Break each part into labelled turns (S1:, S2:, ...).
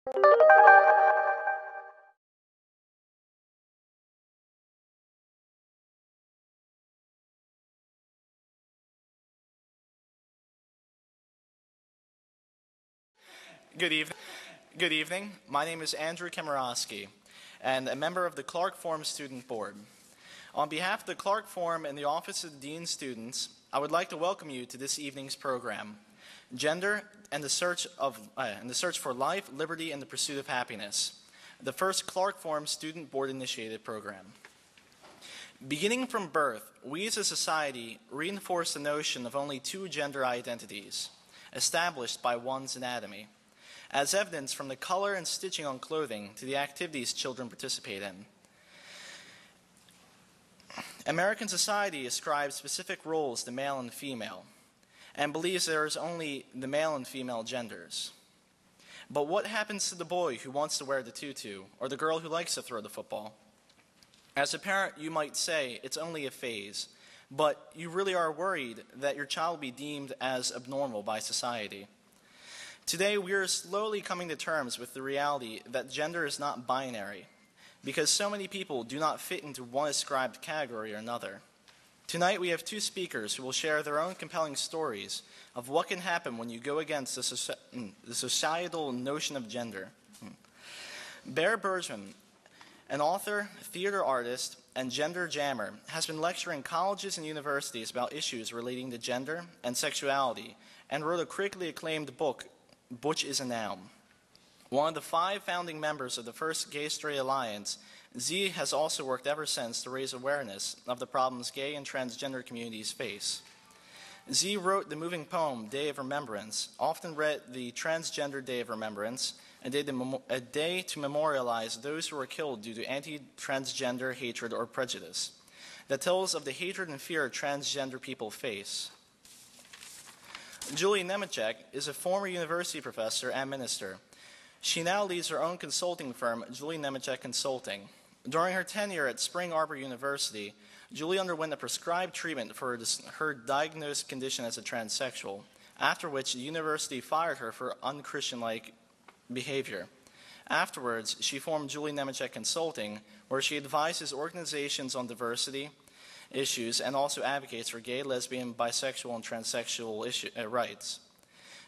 S1: Good evening. Good evening. My name is Andrew Kamarowski, and a member of the Clark Forum Student Board. On behalf of the Clark Forum and the Office of the Dean Students, I would like to welcome you to this evening's program, Gender and the Search for Life, Liberty, and the Pursuit of Happiness, the first Clark Forum Student Board-initiated program. Beginning from birth, we as a society reinforce the notion of only two gender identities, established by one's anatomy, as evidence from the color and stitching on clothing to the activities children participate in. American society ascribes specific roles to male and female, and believes there is only the male and female genders. But what happens to the boy who wants to wear the tutu, or the girl who likes to throw the football? As a parent, you might say it's only a phase, but you really are worried that your child will be deemed as abnormal by society. Today, we are slowly coming to terms with the reality that gender is not binary, because so many people do not fit into one ascribed category or another. Tonight, we have two speakers who will share their own compelling stories of what can happen when you go against the societal notion of gender. Bergman, an author, theater artist, and gender jammer, has been lecturing colleges and universities about issues relating to gender and sexuality, and wrote a critically acclaimed book, Butch is a Noun. One of the 5 founding members of the first Gay-Straight Alliance, Z has also worked ever since to raise awareness of the problems gay and transgender communities face. Z wrote the moving poem, Day of Remembrance, often read the Transgender Day of Remembrance, a day to memorialize those who were killed due to anti-transgender hatred or prejudice, that tells of the hatred and fear transgender people face. Julie Nemecek is a former university professor and minister. She now leads her own consulting firm, Julie Nemecek Consulting. During her tenure at Spring Arbor University, Julie underwent a prescribed treatment for her diagnosed condition as a transsexual, after which the university fired her for unchristian-like behavior. Afterwards, she formed Julie Nemecek Consulting, where she advises organizations on diversity issues and also advocates for gay, lesbian, bisexual, and transsexual rights.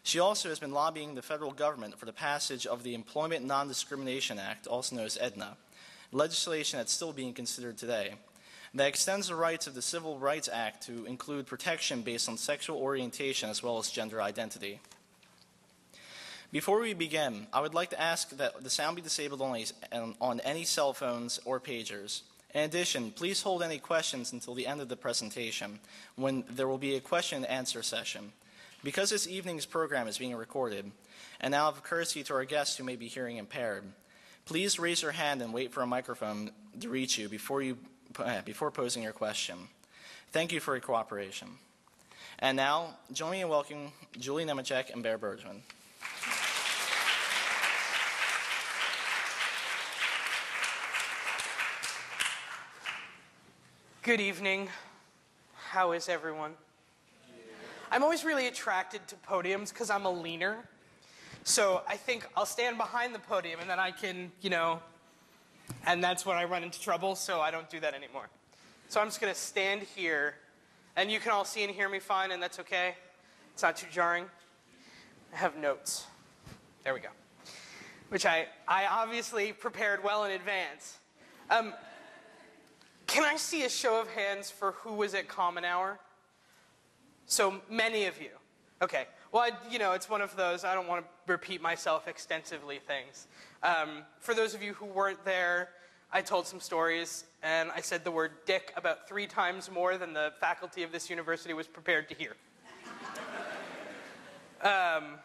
S1: She also has been lobbying the federal government for the passage of the Employment Non-Discrimination Act, also known as EDNA, legislation that's still being considered today, that extends the rights of the Civil Rights Act to include protection based on sexual orientation as well as gender identity. Before we begin, I would like to ask that the sound be disabled only on any cell phones or pagers. In addition, please hold any questions until the end of the presentation, when there will be a question and answer session. Because this evening's program is being recorded, and out of courtesy to our guests who may be hearing impaired, please raise your hand and wait for a microphone to reach you before posing your question. Thank you for your cooperation. And now, join me in welcoming Julie Nemecek and Bergman.
S2: Good evening. How is everyone? I'm always really attracted to podiums because I'm a leaner. So I think I'll stand behind the podium and then I can, and that's when I run into trouble, so I don't do that anymore. So I'm just going to stand here, and you can all see and hear me fine, and that's okay. It's not too jarring. I have notes. There we go. Which I obviously prepared well in advance. Can I see a show of hands for who was at Common Hour? So many of you. Okay. Well, it's one of those, I don't want to repeat myself extensively things. For those of you who weren't there, I told some stories, and I said the word dick about 3 times more than the faculty of this university was prepared to hear. I'm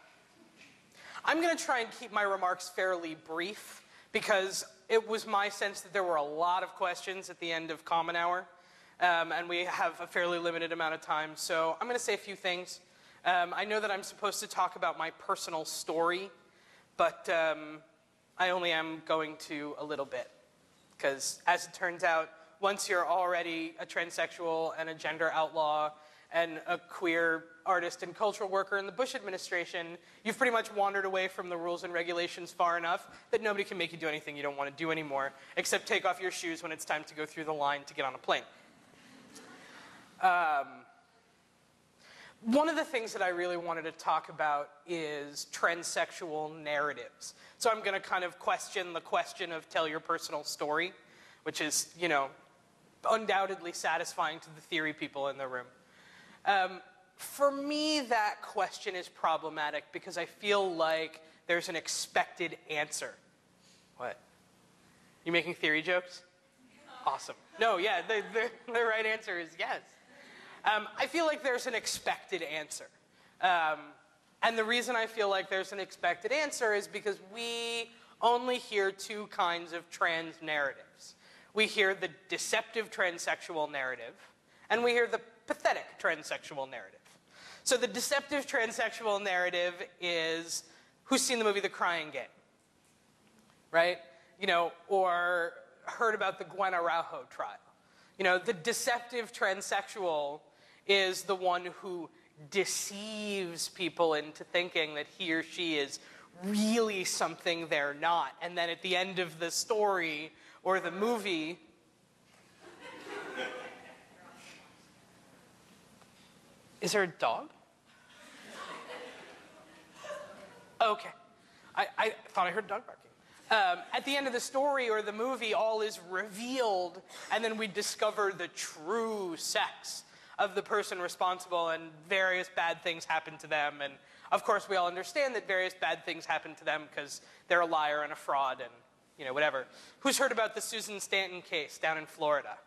S2: going to try and keep my remarks fairly brief, because it was my sense that there were a lot of questions at the end of Common Hour, and we have a fairly limited amount of time, so I'm going to say a few things. I know that I'm supposed to talk about my personal story, but I only am going to a little bit, because as it turns out, once you're already a transsexual and a gender outlaw and a queer artist and cultural worker in the Bush administration, you've pretty much wandered away from the rules and regulations far enough that nobody can make you do anything you don't want to do anymore, except take off your shoes when it's time to go through the line to get on a plane. One of the things that I really wanted to talk about is transsexual narratives. So I'm going to kind of question the question of tell your personal story, which is, you know, undoubtedly satisfying to the theory people in the room. For me, that question is problematic because I feel like there's an expected answer. What? You making theory jokes? Awesome. No, yeah, the right answer is yes. I feel like there's an expected answer. And the reason I feel like there's an expected answer is because we only hear two kinds of trans narratives. We hear the deceptive transsexual narrative, and we hear the pathetic transsexual narrative. So the deceptive transsexual narrative is, who's seen the movie The Crying Game? Right? You know, or heard about the Gwen Araujo trial. You know, the deceptive transsexual is the one who deceives people into thinking that he or she is really something they're not. And then at the end of the story or the movie, is there a dog? Okay. I thought I heard a dog barking. At the end of the story or the movie, all is revealed, and then we discover the true sex of the person responsible, and various bad things happen to them. And of course, we all understand that various bad things happen to them because they're a liar and a fraud and, you know, whatever. Who's heard about the Susan Stanton case down in Florida?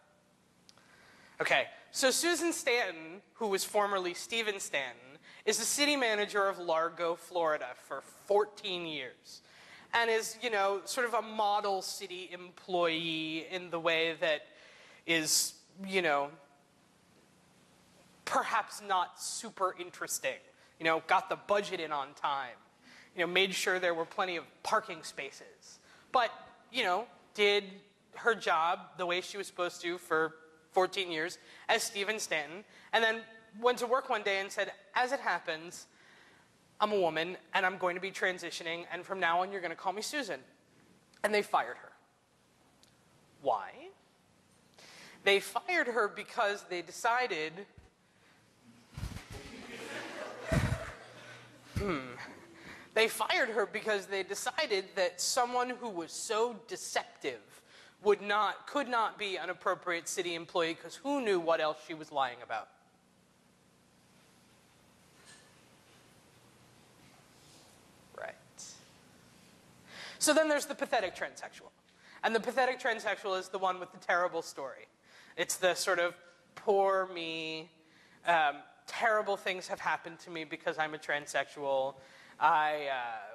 S2: Okay, so Susan Stanton, who was formerly Stephen Stanton, is the city manager of Largo, Florida for 14 years. And is, you know, sort of a model city employee in the way that is, you know, perhaps not super interesting. You know, got the budget in on time. You know, made sure there were plenty of parking spaces. But, you know, did her job the way she was supposed to for 14 years as Stephen Stanton, and then went to work one day and said, as it happens, I'm a woman, and I'm going to be transitioning, and from now on, you're going to call me Susan. And they fired her. Why? They fired her because they decided, they fired her because they decided that someone who was so deceptive could not be an appropriate city employee, because who knew what else she was lying about? So then there's the pathetic transsexual. And the pathetic transsexual is the one with the terrible story. It's the sort of, poor me, terrible things have happened to me because I'm a transsexual. I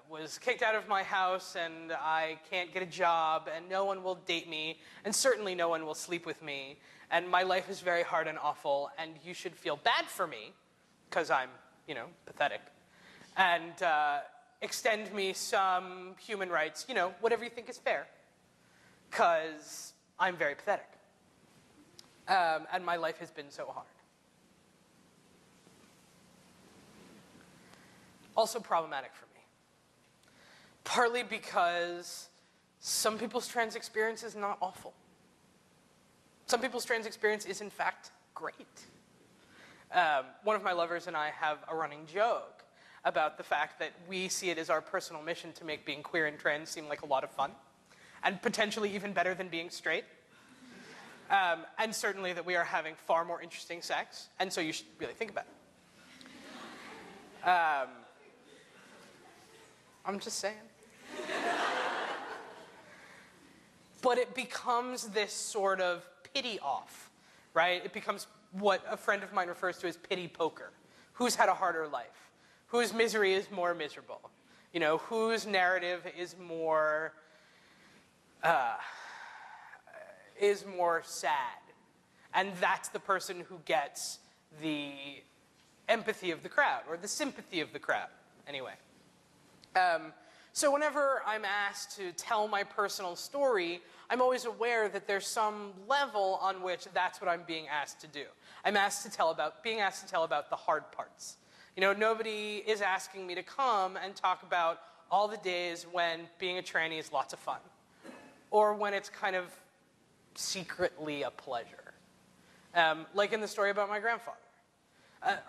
S2: was kicked out of my house, and I can't get a job, and no one will date me, and certainly no one will sleep with me, and my life is very hard and awful, and you should feel bad for me, because I'm, you know, pathetic. And extend me some human rights, you know, whatever you think is fair, because I'm very pathetic. And my life has been so hard. Also problematic for me. Partly because some people's trans experience is not awful. Some people's trans experience is, in fact, great. One of my lovers and I have a running joke about the fact that we see it as our personal mission to make being queer and trans seem like a lot of fun, and potentially even better than being straight. And certainly that we are having far more interesting sex, and so you should really think about it. I'm just saying. But it becomes this sort of pity off, right? It becomes what a friend of mine refers to as pity poker. Who's had a harder life? Whose misery is more miserable? You know, whose narrative is more sad? And that's the person who gets the empathy of the crowd, or the sympathy of the crowd. Anyway. So whenever I'm asked to tell my personal story, I'm always aware that there's some level on which that's what I'm being asked to do. I'm being asked to tell about the hard parts. You know, nobody is asking me to come and talk about all the days when being a tranny is lots of fun, or when it's kind of secretly a pleasure. Like in the story about my grandfather.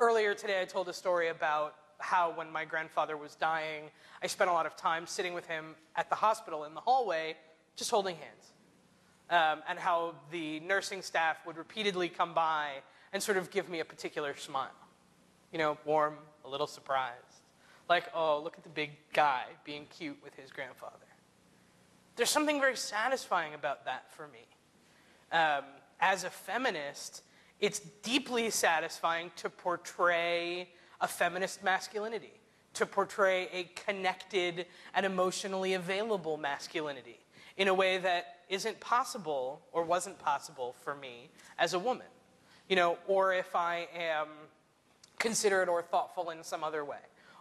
S2: Earlier today I told a story about how when my grandfather was dying, I spent a lot of time sitting with him at the hospital in the hallway, just holding hands. And how the nursing staff would repeatedly come by and sort of give me a particular smile. You know, warm, a little surprised. Like, oh, look at the big guy being cute with his grandfather. There's something very satisfying about that for me. As a feminist, it's deeply satisfying to portray a feminist masculinity, to portray a connected and emotionally available masculinity in a way that isn't possible or wasn't possible for me as a woman. You know, or if I am considerate or thoughtful in some other way,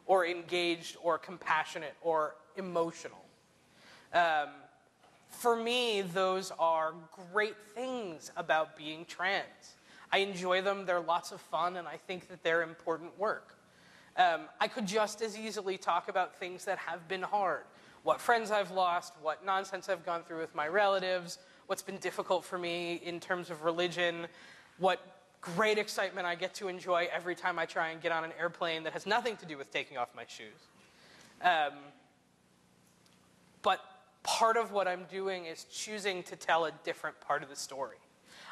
S2: or engaged or compassionate or emotional. For me, those are great things about being trans. I enjoy them, they're lots of fun, and I think that they're important work. I could just as easily talk about things that have been hard. What friends I've lost, what nonsense I've gone through with my relatives, what's been difficult for me in terms of religion, what great excitement I get to enjoy every time I try and get on an airplane that has nothing to do with taking off my shoes. But part of what I'm doing is choosing to tell a different part of the story.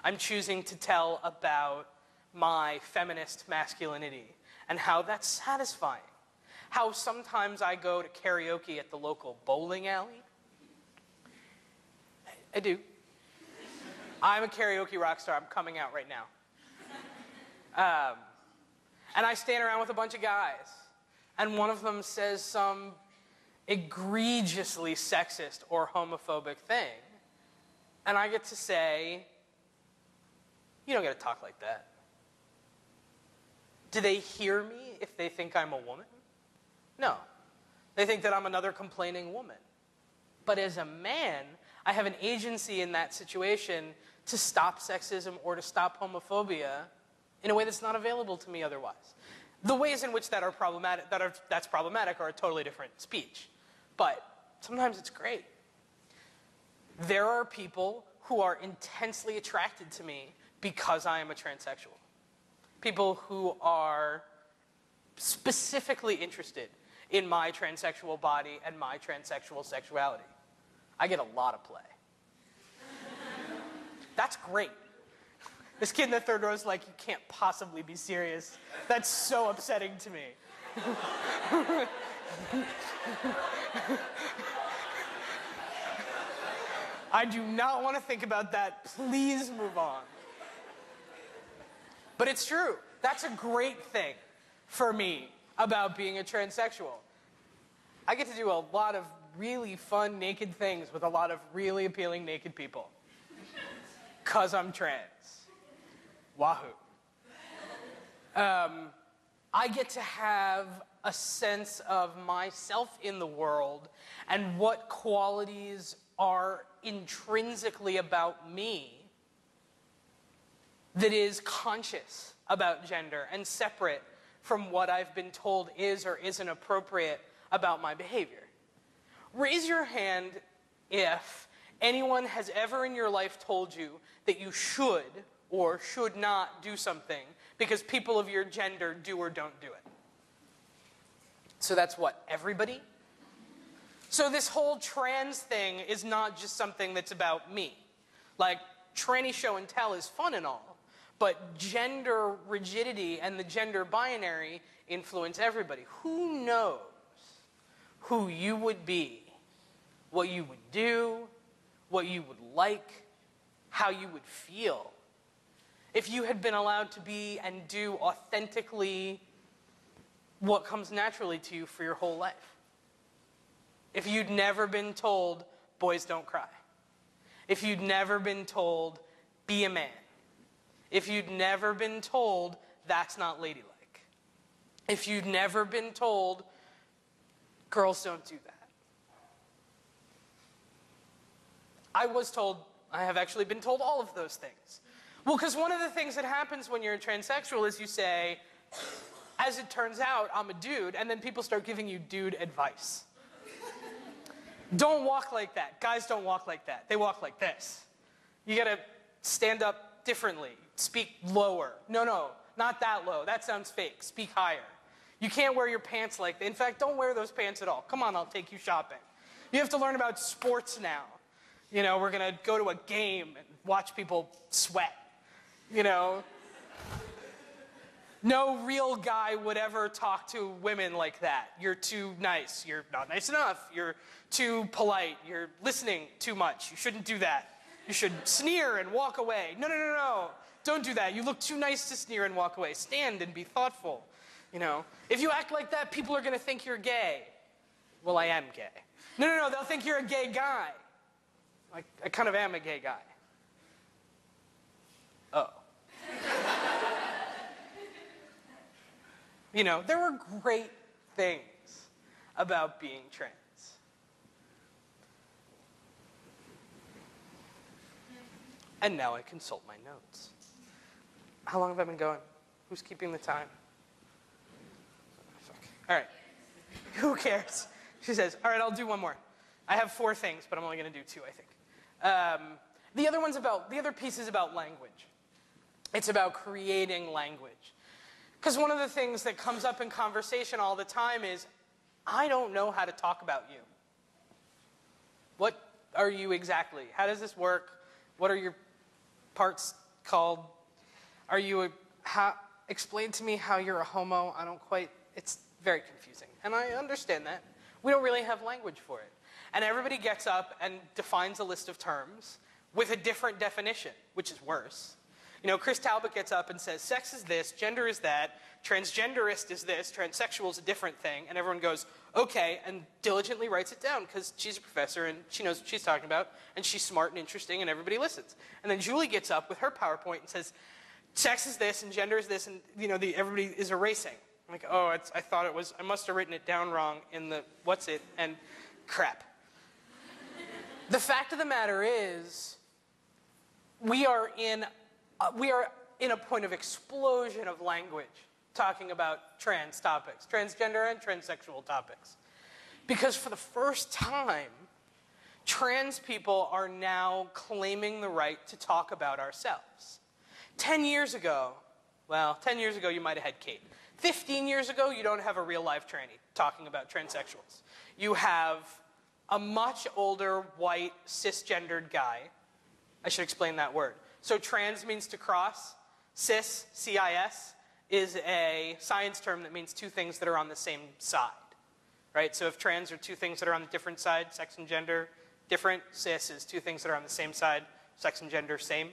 S2: I'm choosing to tell about my feminist masculinity and how that's satisfying. How sometimes I go to karaoke at the local bowling alley. I do. I'm a karaoke rock star. I'm coming out right now. And I stand around with a bunch of guys, and one of them says some egregiously sexist or homophobic thing, and I get to say, you don't get to talk like that. Do they hear me if they think I'm a woman? No. They think that I'm another complaining woman. But as a man, I have an agency in that situation to stop sexism or to stop homophobia in a way that's not available to me otherwise. The ways in which that's problematic are a totally different speech. But sometimes it's great. There are people who are intensely attracted to me because I am a transsexual. People who are specifically interested in my transsexual body and my transsexual sexuality. I get a lot of play. That's great. This kid in the third row is like, you can't possibly be serious. That's so upsetting to me. I do not want to think about that. Please move on. But it's true. That's a great thing for me about being a transsexual. I get to do a lot of really fun naked things with a lot of really appealing naked people. 'Cause I'm trans. Wahoo. I get to have a sense of myself in the world and what qualities are intrinsically about me that is conscious about gender and separate from what I've been told is or isn't appropriate about my behavior. Raise your hand if anyone has ever in your life told you that you should or should not do something because people of your gender do or don't do it. So that's what, everybody? So this whole trans thing is not just something that's about me. Like, tranny show and tell is fun and all, but gender rigidity and the gender binary influence everybody. Who knows who you would be, what you would do, what you would like, how you would feel if you had been allowed to be and do authentically what comes naturally to you for your whole life. If you'd never been told, boys don't cry. If you'd never been told, be a man. If you'd never been told, that's not ladylike. If you'd never been told, girls don't do that. I was told, I have actually been told all of those things. Well, because one of the things that happens when you're a transsexual is you say, as it turns out, I'm a dude, and then people start giving you dude advice. Don't walk like that. Guys don't walk like that. They walk like this. You gotta stand up differently. Speak lower. No, not that low. That sounds fake. Speak higher. You can't wear your pants like that. In fact, don't wear those pants at all. Come on, I'll take you shopping. You have to learn about sports now. You know, we're gonna go to a game and watch people sweat. You know, no real guy would ever talk to women like that. You're too nice. You're not nice enough. You're too polite. You're listening too much. You shouldn't do that. You should sneer and walk away. No. Don't do that. You look too nice to sneer and walk away. Stand and be thoughtful. You know, if you act like that, people are going to think you're gay. Well, I am gay. No. They'll think you're a gay guy. I kind of am a gay guy. Oh. You know, there were great things about being trans. And now I consult my notes. How long have I been going? Who's keeping the time? Fuck. All right. Who cares? She says, all right, I'll do one more. I have 4 things, but I'm only going to do 2, I think. The other piece is about language. It's about creating language. Because one of the things that comes up in conversation all the time is, I don't know how to talk about you. What are you exactly? How does this work? What are your parts called? Are you explain to me how you're a homo. It's very confusing. And I understand that. We don't really have language for it. And everybody gets up and defines a list of terms with a different definition, which is worse. You know, Chris Talbot gets up and says, sex is this, gender is that, transgenderist is this, transsexual is a different thing, and everyone goes, okay, and diligently writes it down, because she's a professor and she knows what she's talking about, and she's smart and interesting, and everybody listens. And then Julie gets up with her PowerPoint and says, sex is this, and gender is this, and everybody is erasing. I'm like, oh, I must have written it down wrong in the what's it, and crap. The fact of the matter is, we are in a point of explosion of language talking about trans topics, transgender and transsexual topics. Because for the first time, trans people are now claiming the right to talk about ourselves. 10 years ago you might have had Kate. 15 years ago, you don't have a real life tranny talking about transsexuals. You have a much older, white, cisgendered guy. I should explain that word. So trans means to cross. Cis, C-I-S, is a science term that means 2 things that are on the same side. Right? So if trans are 2 things that are on the different side, sex and gender, different. Cis is 2 things that are on the same side, sex and gender, same.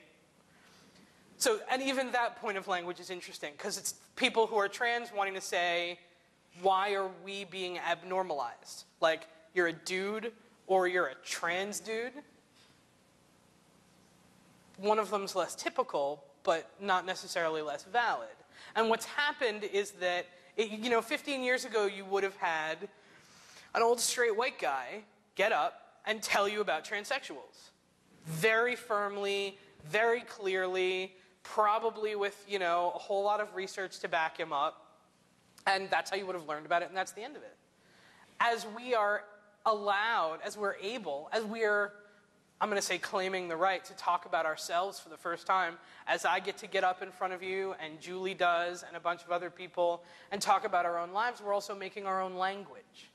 S2: So, and even that point of language is interesting, because it's people who are trans wanting to say, why are we being abnormalized? Like, you're a dude or you're a trans dude. One of them's less typical, but not necessarily less valid. And what's happened is that, 15 years ago, you would have had an old straight white guy get up and tell you about transsexuals. Very firmly, very clearly, probably with, a whole lot of research to back him up. And that's how you would have learned about it, and that's the end of it. As we are allowed, as we're able, as we are, I'm going to say, claiming the right to talk about ourselves for the first time, as I get up in front of you, and Julie does, and a bunch of other people, and talk about our own lives, we're also making our own language.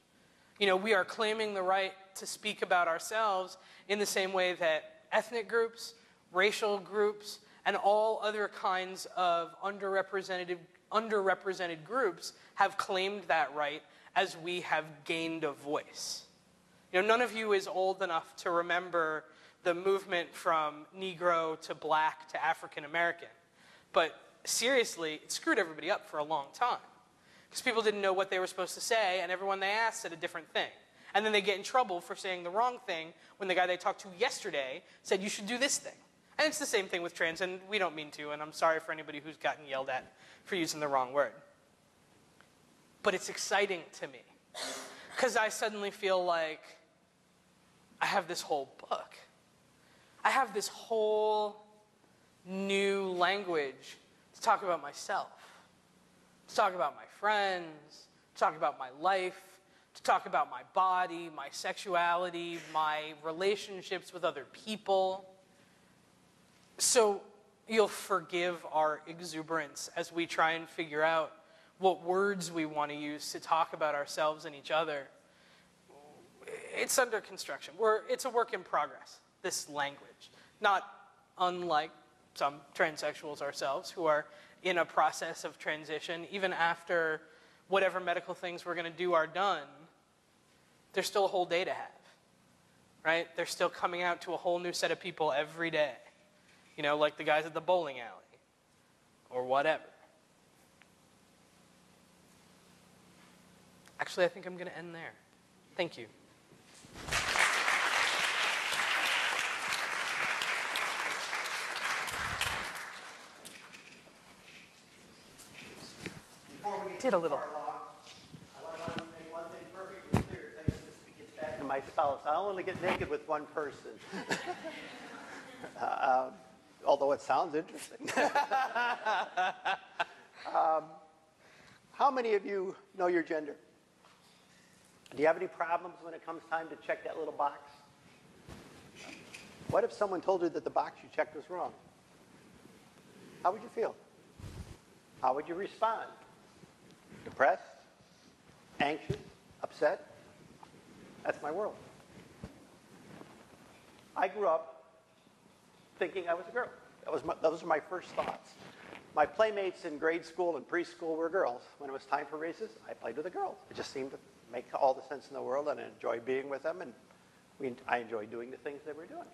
S2: We are claiming the right to speak about ourselves in the same way that ethnic groups, racial groups, and all other kinds of underrepresented groups have claimed that right as we have gained a voice. None of you is old enough to remember the movement from Negro to Black to African American. But seriously, it screwed everybody up for a long time. Because people didn't know what they were supposed to say, and everyone they asked said a different thing. And then they get in trouble for saying the wrong thing when the guy they talked to yesterday said, you should do this thing. And it's the same thing with trans, and we don't mean to, and I'm sorry for anybody who's gotten yelled at for using the wrong word. But it's exciting to me, because I suddenly feel like I have this whole book. I have this whole new language to talk about myself, to talk about my friends, to talk about my life, to talk about my body, my sexuality, my relationships with other people. So you'll forgive our exuberance as we try and figure out what words we want to use to talk about ourselves and each other. It's under construction. It's a work in progress, this language. Not unlike some transsexuals ourselves who are in a process of transition. Even after whatever medical things we're going to do are done, there's still a whole day to have, right? They're still coming out to a whole new set of people every day. You know, like the guys at the bowling alley or whatever. Actually, I think I'm going to end there. Thank you. Did a little.
S3: I want to make one thing perfectly clear. Thanks to get back to my spouse. I only get naked with one person. Although it sounds interesting. How many of you know your gender? Do you have any problems when it comes time to check that little box? What if someone told you that the box you checked was wrong? How would you feel? How would you respond? Depressed? Anxious? Upset? That's my world. I grew up thinking I was a girl. Those were my first thoughts. My playmates in grade school and preschool were girls. When it was time for races, I played with the girls. It just seemed to make all the sense in the world, and I enjoyed being with them, and I enjoyed doing the things they were doing.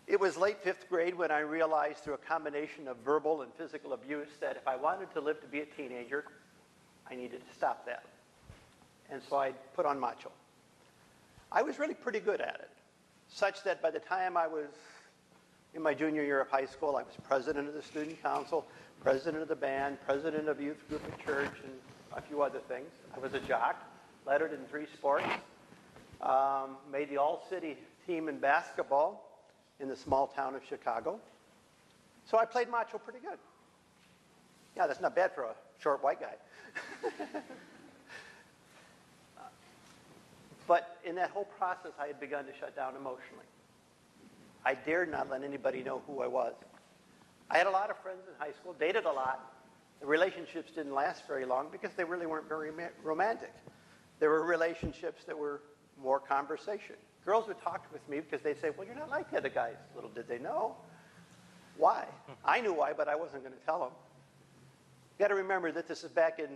S3: It was late fifth grade when I realized through a combination of verbal and physical abuse that if I wanted to live to be a teenager, I needed to stop that. And so I put on macho. I was really pretty good at it, such that by the time I was in my junior year of high school, I was president of the student council, president of the band, president of youth group at church, and a few other things. I was a jock, lettered in 3 sports, made the all-city team in basketball in the small town of Chicago. So I played macho pretty good. Yeah, that's not bad for a short white guy. But in that whole process, I had begun to shut down emotionally. I dared not let anybody know who I was. I had a lot of friends in high school, dated a lot. The relationships didn't last very long because they really weren't very romantic. There were relationships that were more conversation. Girls would talk with me because they'd say, well, you're not like the other guys. Little did they know. Why? I knew why, but I wasn't going to tell them. You got to remember that this is back in,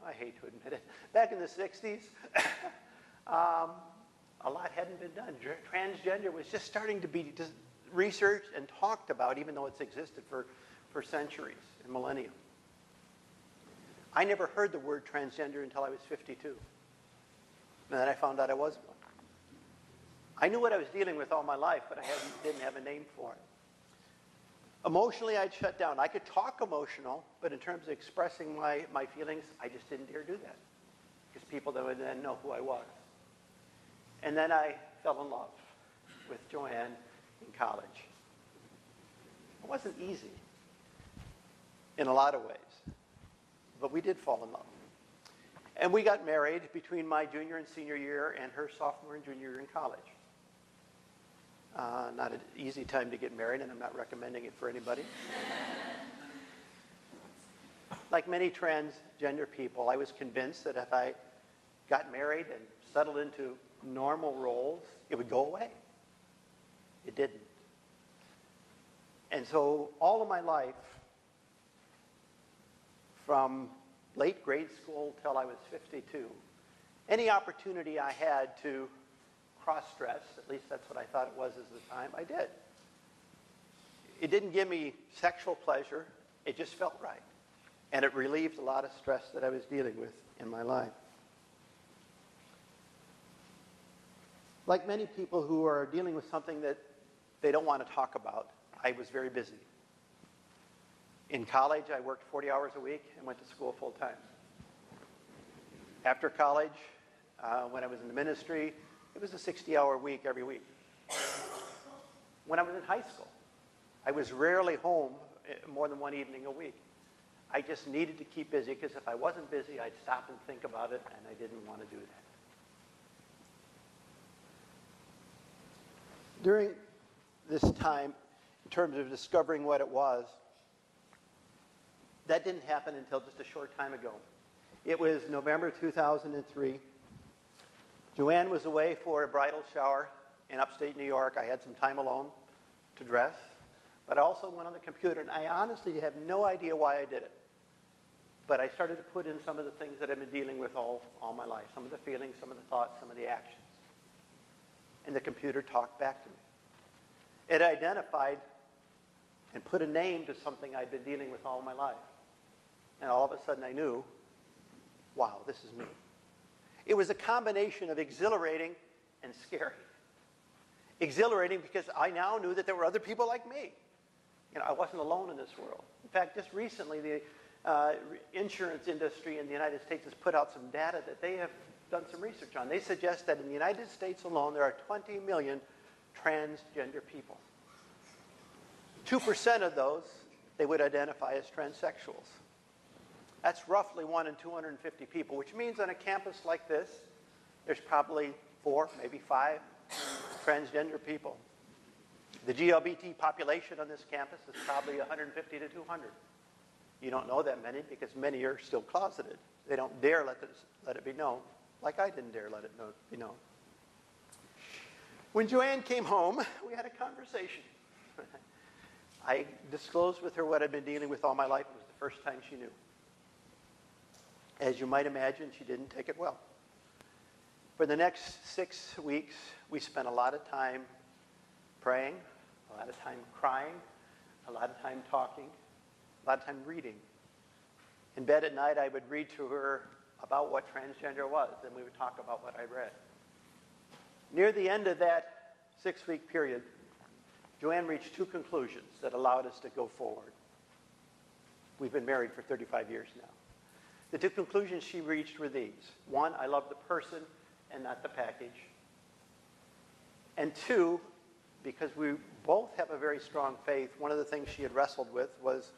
S3: I hate to admit it, back in the 60s. A lot hadn't been done. Transgender was just starting to be researched and talked about, even though it's existed for centuries and millennia. I never heard the word transgender until I was 52. And then I found out I was one. I knew what I was dealing with all my life, but I didn't have a name for it. Emotionally, I'd shut down. I could talk emotional, but in terms of expressing my feelings, I just didn't dare do that because people would then know who I was. And then I fell in love with Joanne in college. It wasn't easy in a lot of ways, but we did fall in love. And we got married between my junior and senior year and her sophomore and junior year in college. Not an easy time to get married, and I'm not recommending it for anybody. Like many transgender people, I was convinced that if I got married and settled into normal roles, it would go away. It didn't. And so all of my life, from late grade school till I was 52, any opportunity I had to cross-dress, at least that's what I thought it was at the time, I did. It didn't give me sexual pleasure, it just felt right. And it relieved a lot of stress that I was dealing with in my life. Like many people who are dealing with something that they don't want to talk about, I was very busy. In college, I worked 40 hours a week and went to school full time. After college, when I was in the ministry, it was a 60-hour week every week. when I was in high school. I was rarely home more than one evening a week. I just needed to keep busy because if I wasn't busy, I'd stop and think about it, and I didn't want to do that. During this time, in terms of discovering what it was, that didn't happen until just a short time ago. It was November 2003. Joanne was away for a bridal shower in upstate New York. I had some time alone to dress, but I also went on the computer, and I honestly have no idea why I did it. But I started to put in some of the things that I've been dealing with all my life, some of the feelings, some of the thoughts, some of the actions. And the computer talked back to me. It identified and put a name to something I'd been dealing with all my life. And all of a sudden I knew, wow, this is me. It was a combination of exhilarating and scary. Exhilarating because I now knew that there were other people like me. You know, I wasn't alone in this world. In fact, just recently, the insurance industry in the United States has put out some data that they have done some research on. They suggest that in the United States alone, there are 20 million transgender people. 2% of those, they would identify as transsexuals. That's roughly 1 in 250 people, which means on a campus like this, there's probably 4, maybe 5 transgender people. The GLBT population on this campus is probably 150 to 200. You don't know that many because many are still closeted. They don't dare let it be known, like I didn't dare let it be known. When Joanne came home, we had a conversation. I disclosed with her what I'd been dealing with all my life. It was the first time she knew. As you might imagine, she didn't take it well. For the next 6 weeks, we spent a lot of time praying, a lot of time crying, a lot of time talking, a lot of time reading. In bed at night, I would read to her about what transgender was, and we would talk about what I read. Near the end of that 6-week period, Joanne reached 2 conclusions that allowed us to go forward. We've been married for 35 years now. The 2 conclusions she reached were these. 1, I love the person and not the package. And 2, because we both have a very strong faith, one of the things she had wrestled with was,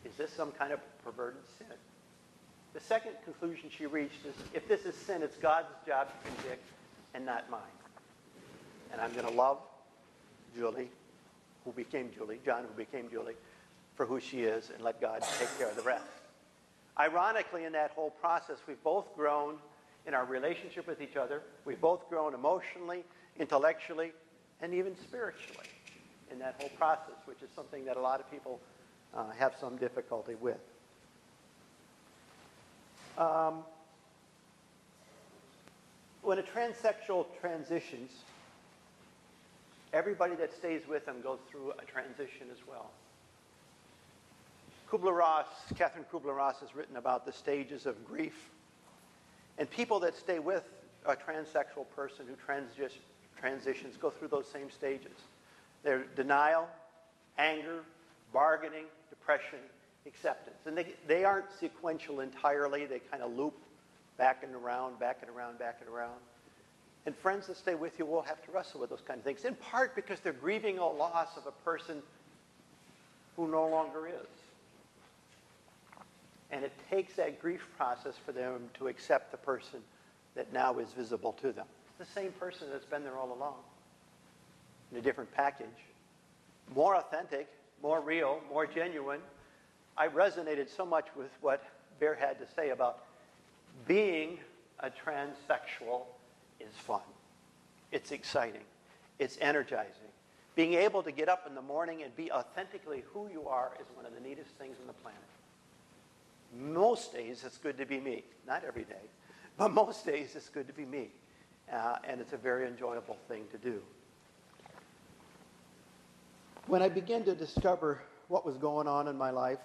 S3: is this some kind of perverted sin? The second conclusion she reached is, if this is sin, it's God's job to convict and not mine. And I'm going to love Julie, who became Julie, John, who became Julie, for who she is, and let God take care of the rest. Ironically, in that whole process, we've both grown in our relationship with each other. We've both grown emotionally, intellectually, and even spiritually in that whole process, which is something that a lot of people have some difficulty with. When a transsexual transitions, everybody that stays with them goes through a transition as well. Catherine Kubler-Ross has written about the stages of grief. And people that stay with a transsexual person who transitions go through those same stages. They're denial, anger, bargaining, depression, acceptance. And they aren't sequential entirely. They kind of loop back and around, back and around, back and around. And friends that stay with you will have to wrestle with those kind of things, in part because they're grieving a loss of a person who no longer is. And it takes that grief process for them to accept the person that now is visible to them. It's the same person that's been there all along, in a different package. More authentic, more real, more genuine. I resonated so much with what Bear had to say about being a transsexual is fun. It's exciting. It's energizing. Being able to get up in the morning and be authentically who you are is one of the neatest things on the planet. Most days it's good to be me. Not every day, but most days it's good to be me. And it's a very enjoyable thing to do. When I began to discover what was going on in my life,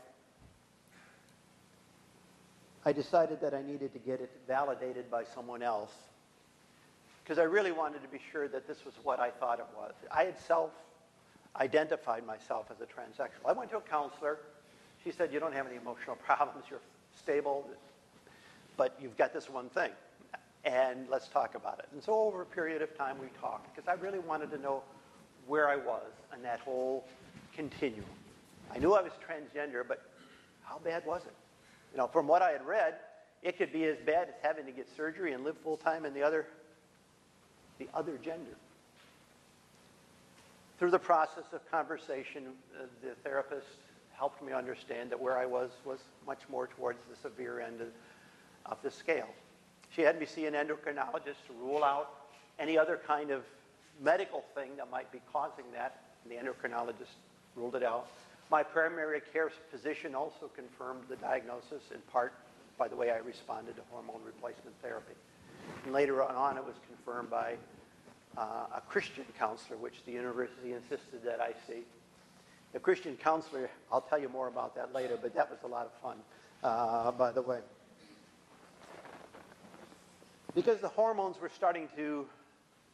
S3: I decided that I needed to get it validated by someone else, because I really wanted to be sure that this was what I thought it was. I had self-identified myself as a transsexual. I went to a counselor. She said, you don't have any emotional problems, you're stable, but you've got this one thing, and let's talk about it. And so over a period of time we talked, because I really wanted to know where I was in that whole continuum. I knew I was transgender, but how bad was it? You know, from what I had read, it could be as bad as having to get surgery and live full time in the other gender. Through the process of conversation, the therapist helped me understand that where I was much more towards the severe end of the scale. She had me see an endocrinologist to rule out any other kind of medical thing that might be causing that, and the endocrinologist ruled it out. My primary care physician also confirmed the diagnosis, in part by the way I responded to hormone replacement therapy. And later on, it was confirmed by a Christian counselor, which the university insisted that I see. The Christian counselor, I'll tell you more about that later, but that was a lot of fun, by the way. Because the hormones were starting to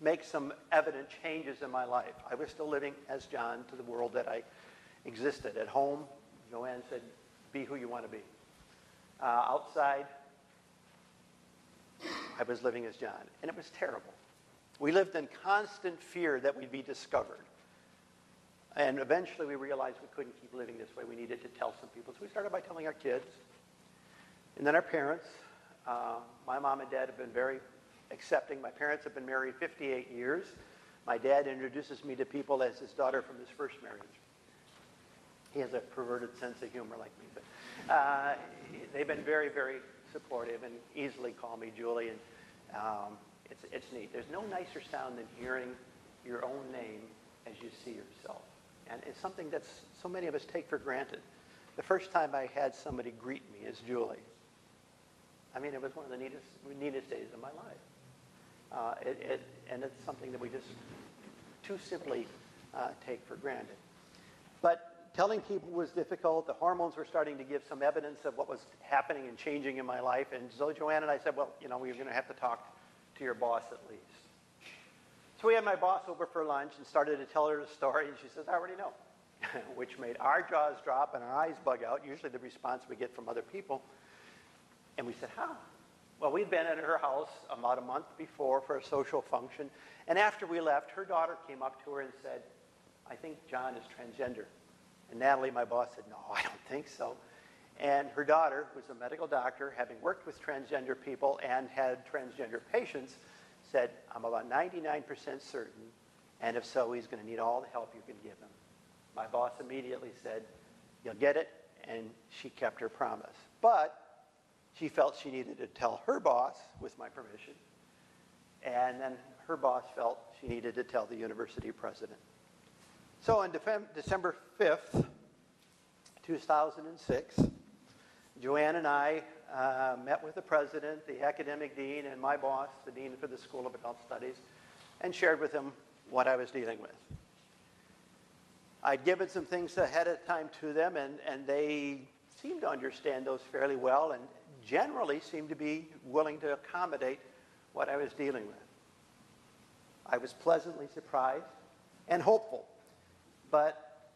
S3: make some evident changes in my life. I was still living as John to the world that I existed. At home, Joanne said, be who you want to be. Outside, I was living as John, and it was terrible. We lived in constant fear that we'd be discovered. And eventually we realized we couldn't keep living this way. We needed to tell some people. So we started by telling our kids, and then our parents. My mom and dad have been very accepting. My parents have been married 58 years. My dad introduces me to people as his daughter from his first marriage. He has a perverted sense of humor like me. But they've been very, very supportive and easily call me Julie. And it's neat. There's no nicer sound than hearing your own name as you see yourself. And it's something that so many of us take for granted. The first time I had somebody greet me as Julie, I mean, it was one of the neatest days of my life. And it's something that we just too simply take for granted. But telling people was difficult. The hormones were starting to give some evidence of what was happening and changing in my life. And so Joanne and I said, well, you know, we're going to have to talk to your boss at least. So we had my boss over for lunch and started to tell her the story. And she says, I already know, which made our jaws drop and our eyes bug out, usually the response we get from other people. And we said, how? Well, we'd been at her house about a month before for a social function. And after we left, her daughter came up to her and said, I think John is transgender. And Natalie, my boss, said, no, I don't think so. And her daughter, who was a medical doctor, having worked with transgender people and had transgender patients, said, I'm about 99% certain, and if so, he's going to need all the help you can give him. My boss immediately said, you'll get it, and she kept her promise. But she felt she needed to tell her boss, with my permission, and then her boss felt she needed to tell the university president. So on December 5th, 2006, Joanne and I met with the president, the academic dean, and my boss, the dean for the School of Adult Studies, and shared with him what I was dealing with. I'd given some things ahead of time to them, and they seemed to understand those fairly well and generally seemed to be willing to accommodate what I was dealing with. I was pleasantly surprised and hopeful, but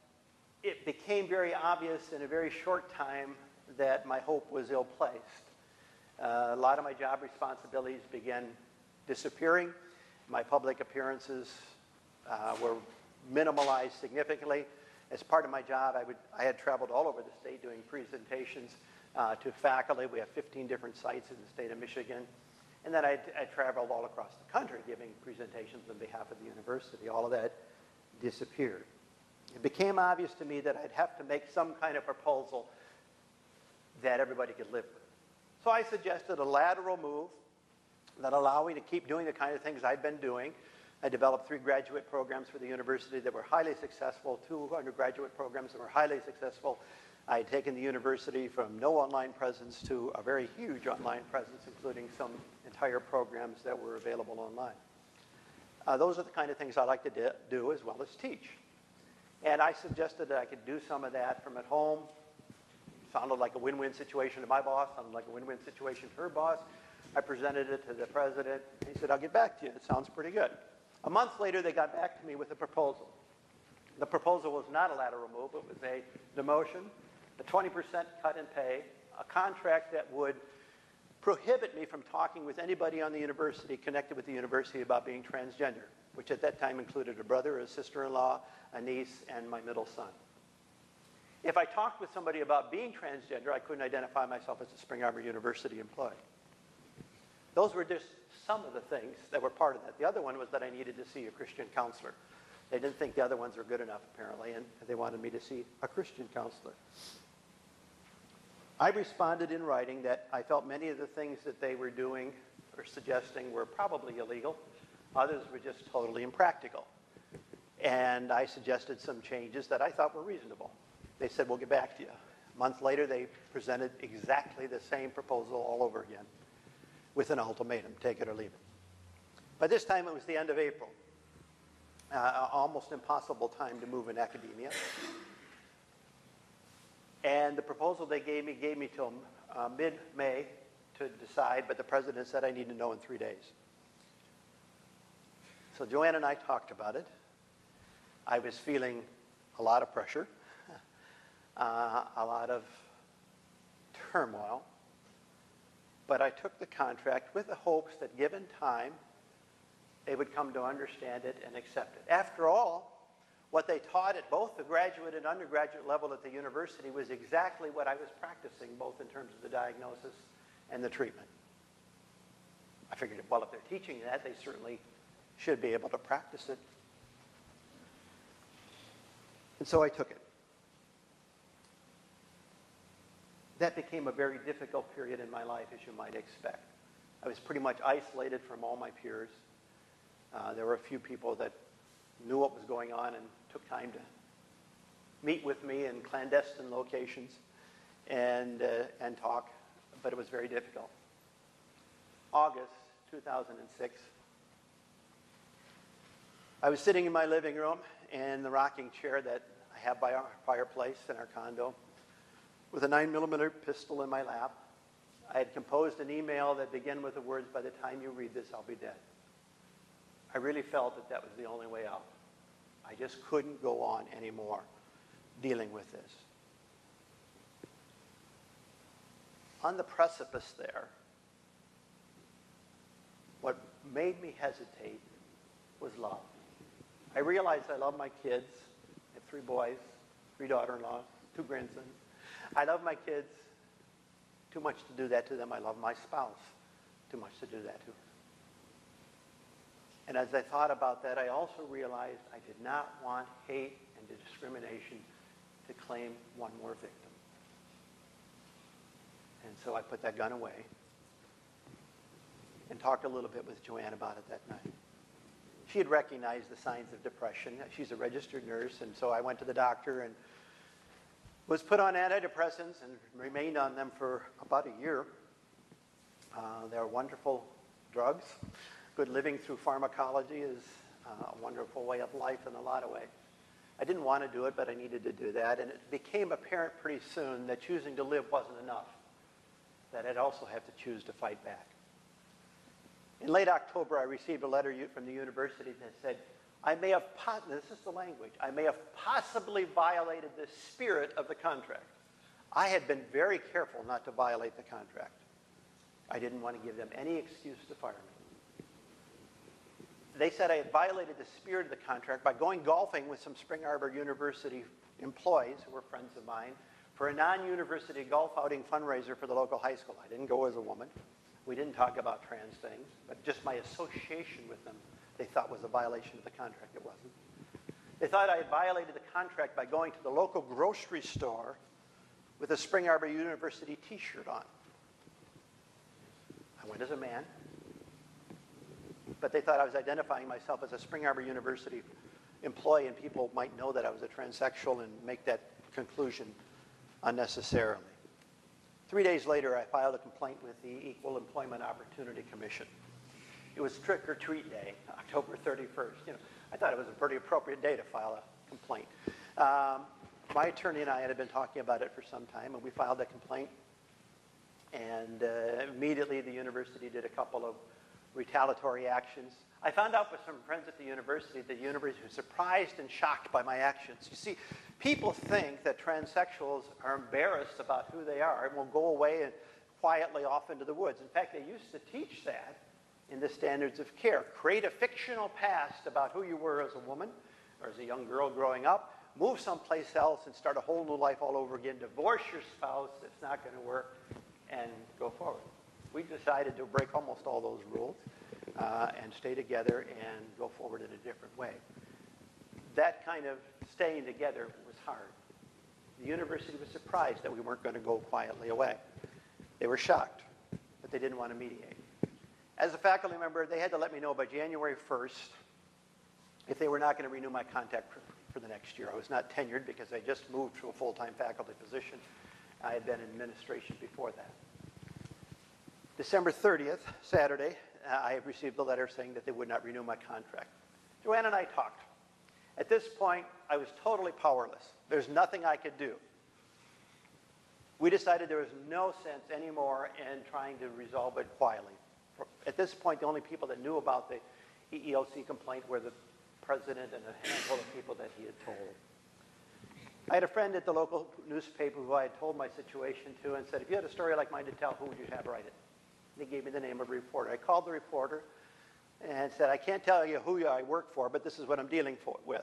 S3: it became very obvious in a very short time that my hope was ill-placed. A lot of my job responsibilities began disappearing. My public appearances were minimalized significantly. As part of my job, I had traveled all over the state doing presentations to faculty. We have 15 different sites in the state of Michigan. And then I traveled all across the country giving presentations on behalf of the university. All of that disappeared. It became obvious to me that I'd have to make some kind of proposal that everybody could live with. So I suggested a lateral move that allowed me to keep doing the kind of things I'd been doing. I developed 3 graduate programs for the university that were highly successful, 2 undergraduate programs that were highly successful. I had taken the university from no online presence to a very huge online presence, including some entire programs that were available online. Those are the kind of things I like to do as well as teach. And I suggested that I could do some of that from at home. Sounded like a win-win situation to my boss, sounded like a win-win situation to her boss. I presented it to the president. He said, I'll get back to you. It sounds pretty good. A month later, they got back to me with a proposal. The proposal was not a lateral move. It was a demotion, a 20% cut in pay, a contract that would prohibit me from talking with anybody on the university connected with the university about being transgender, which at that time included a brother, a sister-in-law, a niece, and my middle son. If I talked with somebody about being transgender, I couldn't identify myself as a Spring Arbor University employee. Those were just some of the things that were part of that. The other one was that I needed to see a Christian counselor. They didn't think the other ones were good enough, apparently, and they wanted me to see a Christian counselor. I responded in writing that I felt many of the things that they were doing or suggesting were probably illegal. Others were just totally impractical. And I suggested some changes that I thought were reasonable. They said, we'll get back to you. A month later, they presented exactly the same proposal all over again with an ultimatum, take it or leave it. By this time, it was the end of April. Almost impossible time to move in academia. And the proposal they gave me till mid-May to decide, but the president said I need to know in 3 days. So Joanne and I talked about it. I was feeling a lot of pressure, a lot of turmoil, but I took the contract with the hopes that given time, they would come to understand it and accept it. After all, what they taught at both the graduate and undergraduate level at the university was exactly what I was practicing, both in terms of the diagnosis and the treatment. I figured, well, if they're teaching that, they certainly should be able to practice it. And so I took it. That became a very difficult period in my life, as you might expect. I was pretty much isolated from all my peers. There were a few people that knew what was going on and took time to meet with me in clandestine locations and talk, but it was very difficult. August 2006, I was sitting in my living room in the rocking chair that I have by our fireplace in our condo with a 9mm pistol in my lap. I had composed an email that began with the words, "By the time you read this, I'll be dead." I really felt that that was the only way out. I just couldn't go on anymore dealing with this. On the precipice there, what made me hesitate was love. I realized I love my kids. I have 3 boys, 3 daughter-in-laws, 2 grandsons. I love my kids too much to do that to them. I love my spouse too much to do that to her. And as I thought about that, I also realized I did not want hate and discrimination to claim one more victim. And so I put that gun away and talked a little bit with Joanne about it that night. She had recognized the signs of depression. She's a registered nurse, and so I went to the doctor and was put on antidepressants and remained on them for about a year. They're wonderful drugs. Good living through pharmacology is a wonderful way of life in a lot of ways. I didn't want to do it, but I needed to do that. And it became apparent pretty soon that choosing to live wasn't enough, that I'd also have to choose to fight back. In late October, I received a letter from the university that said, this is the language, I may have possibly violated the spirit of the contract. I had been very careful not to violate the contract. I didn't want to give them any excuse to fire me. They said I had violated the spirit of the contract by going golfing with some Spring Arbor University employees who were friends of mine for a non-university golf outing fundraiser for the local high school. I didn't go as a woman. We didn't talk about trans things, but just my association with them they thought was a violation of the contract. It wasn't. They thought I had violated the contract by going to the local grocery store with a Spring Arbor University t-shirt on. I went as a man, but they thought I was identifying myself as a Spring Arbor University employee, and people might know that I was a transsexual and make that conclusion unnecessarily. 3 days later, I filed a complaint with the Equal Employment Opportunity Commission. It was Trick or Treat Day, October 31st. I thought it was a pretty appropriate day to file a complaint. My attorney and I had been talking about it for some time, and we filed a complaint. And immediately, the university did a couple of retaliatory actions. I found out with some friends at the university that the university was surprised and shocked by my actions. You see, people think that transsexuals are embarrassed about who they are and will go away and quietly off into the woods. In fact, they used to teach that in the standards of care. Create a fictional past about who you were as a woman or as a young girl growing up, move someplace else and start a whole new life all over again, divorce your spouse, it's not going to work, and go forward. We decided to break almost all those rules and stay together and go forward in a different way. That kind of staying together was hard. The university was surprised that we weren't going to go quietly away. They were shocked, but they didn't want to mediate. As a faculty member, they had to let me know by January 1st if they were not going to renew my contract for the next year. I was not tenured because I just moved to a full-time faculty position. I had been in administration before that. December 30th, Saturday, I received a letter saying that they would not renew my contract. Joanne and I talked. At this point, I was totally powerless. There's nothing I could do. We decided there was no sense anymore in trying to resolve it quietly. At this point, the only people that knew about the EEOC complaint were the president and a handful of people that he had told. I had a friend at the local newspaper who I had told my situation to and said, if you had a story like mine to tell, who would you have write it? And he gave me the name of a reporter. I called the reporter and said, I can't tell you who I work for, but this is what I'm dealing with.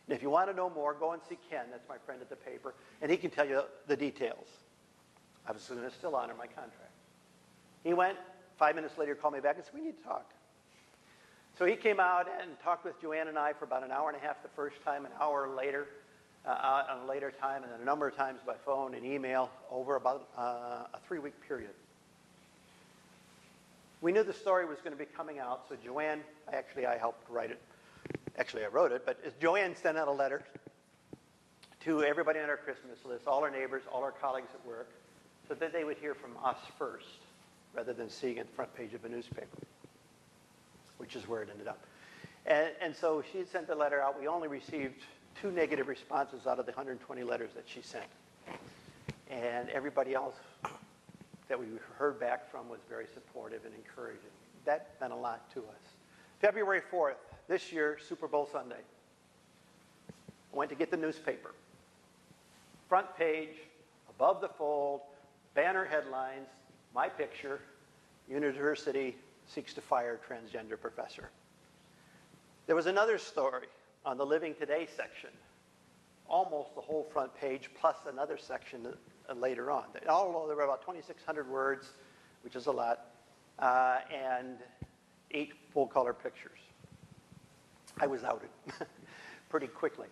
S3: And if you want to know more, go and see Ken, that's my friend at the paper, and he can tell you the details. I was going to still honor my contract. He went, 5 minutes later, called me back and said, we need to talk. So he came out and talked with Joanne and I for about an hour and a half the first time, an hour later, on a later time, and then a number of times by phone and email over about a 3-week period. We knew the story was going to be coming out, so Joanne, I helped write it. Actually, I wrote it, but Joanne sent out a letter to everybody on our Christmas list, all our neighbors, all our colleagues at work, so that they would hear from us first, rather than seeing it at the front page of a newspaper, which is where it ended up. And so she had sent the letter out. We only received 2 negative responses out of the 120 letters that she sent. And everybody else that we heard back from was very supportive and encouraging. That meant a lot to us. February 4th, this year, Super Bowl Sunday. I went to get the newspaper. Front page, above the fold, banner headlines, my picture, university seeks to fire transgender professor. There was another story on the Living Today section, almost the whole front page, plus another section later on. Although there were about 2,600 words, which is a lot, and 8 full-color pictures. I was outed pretty quickly.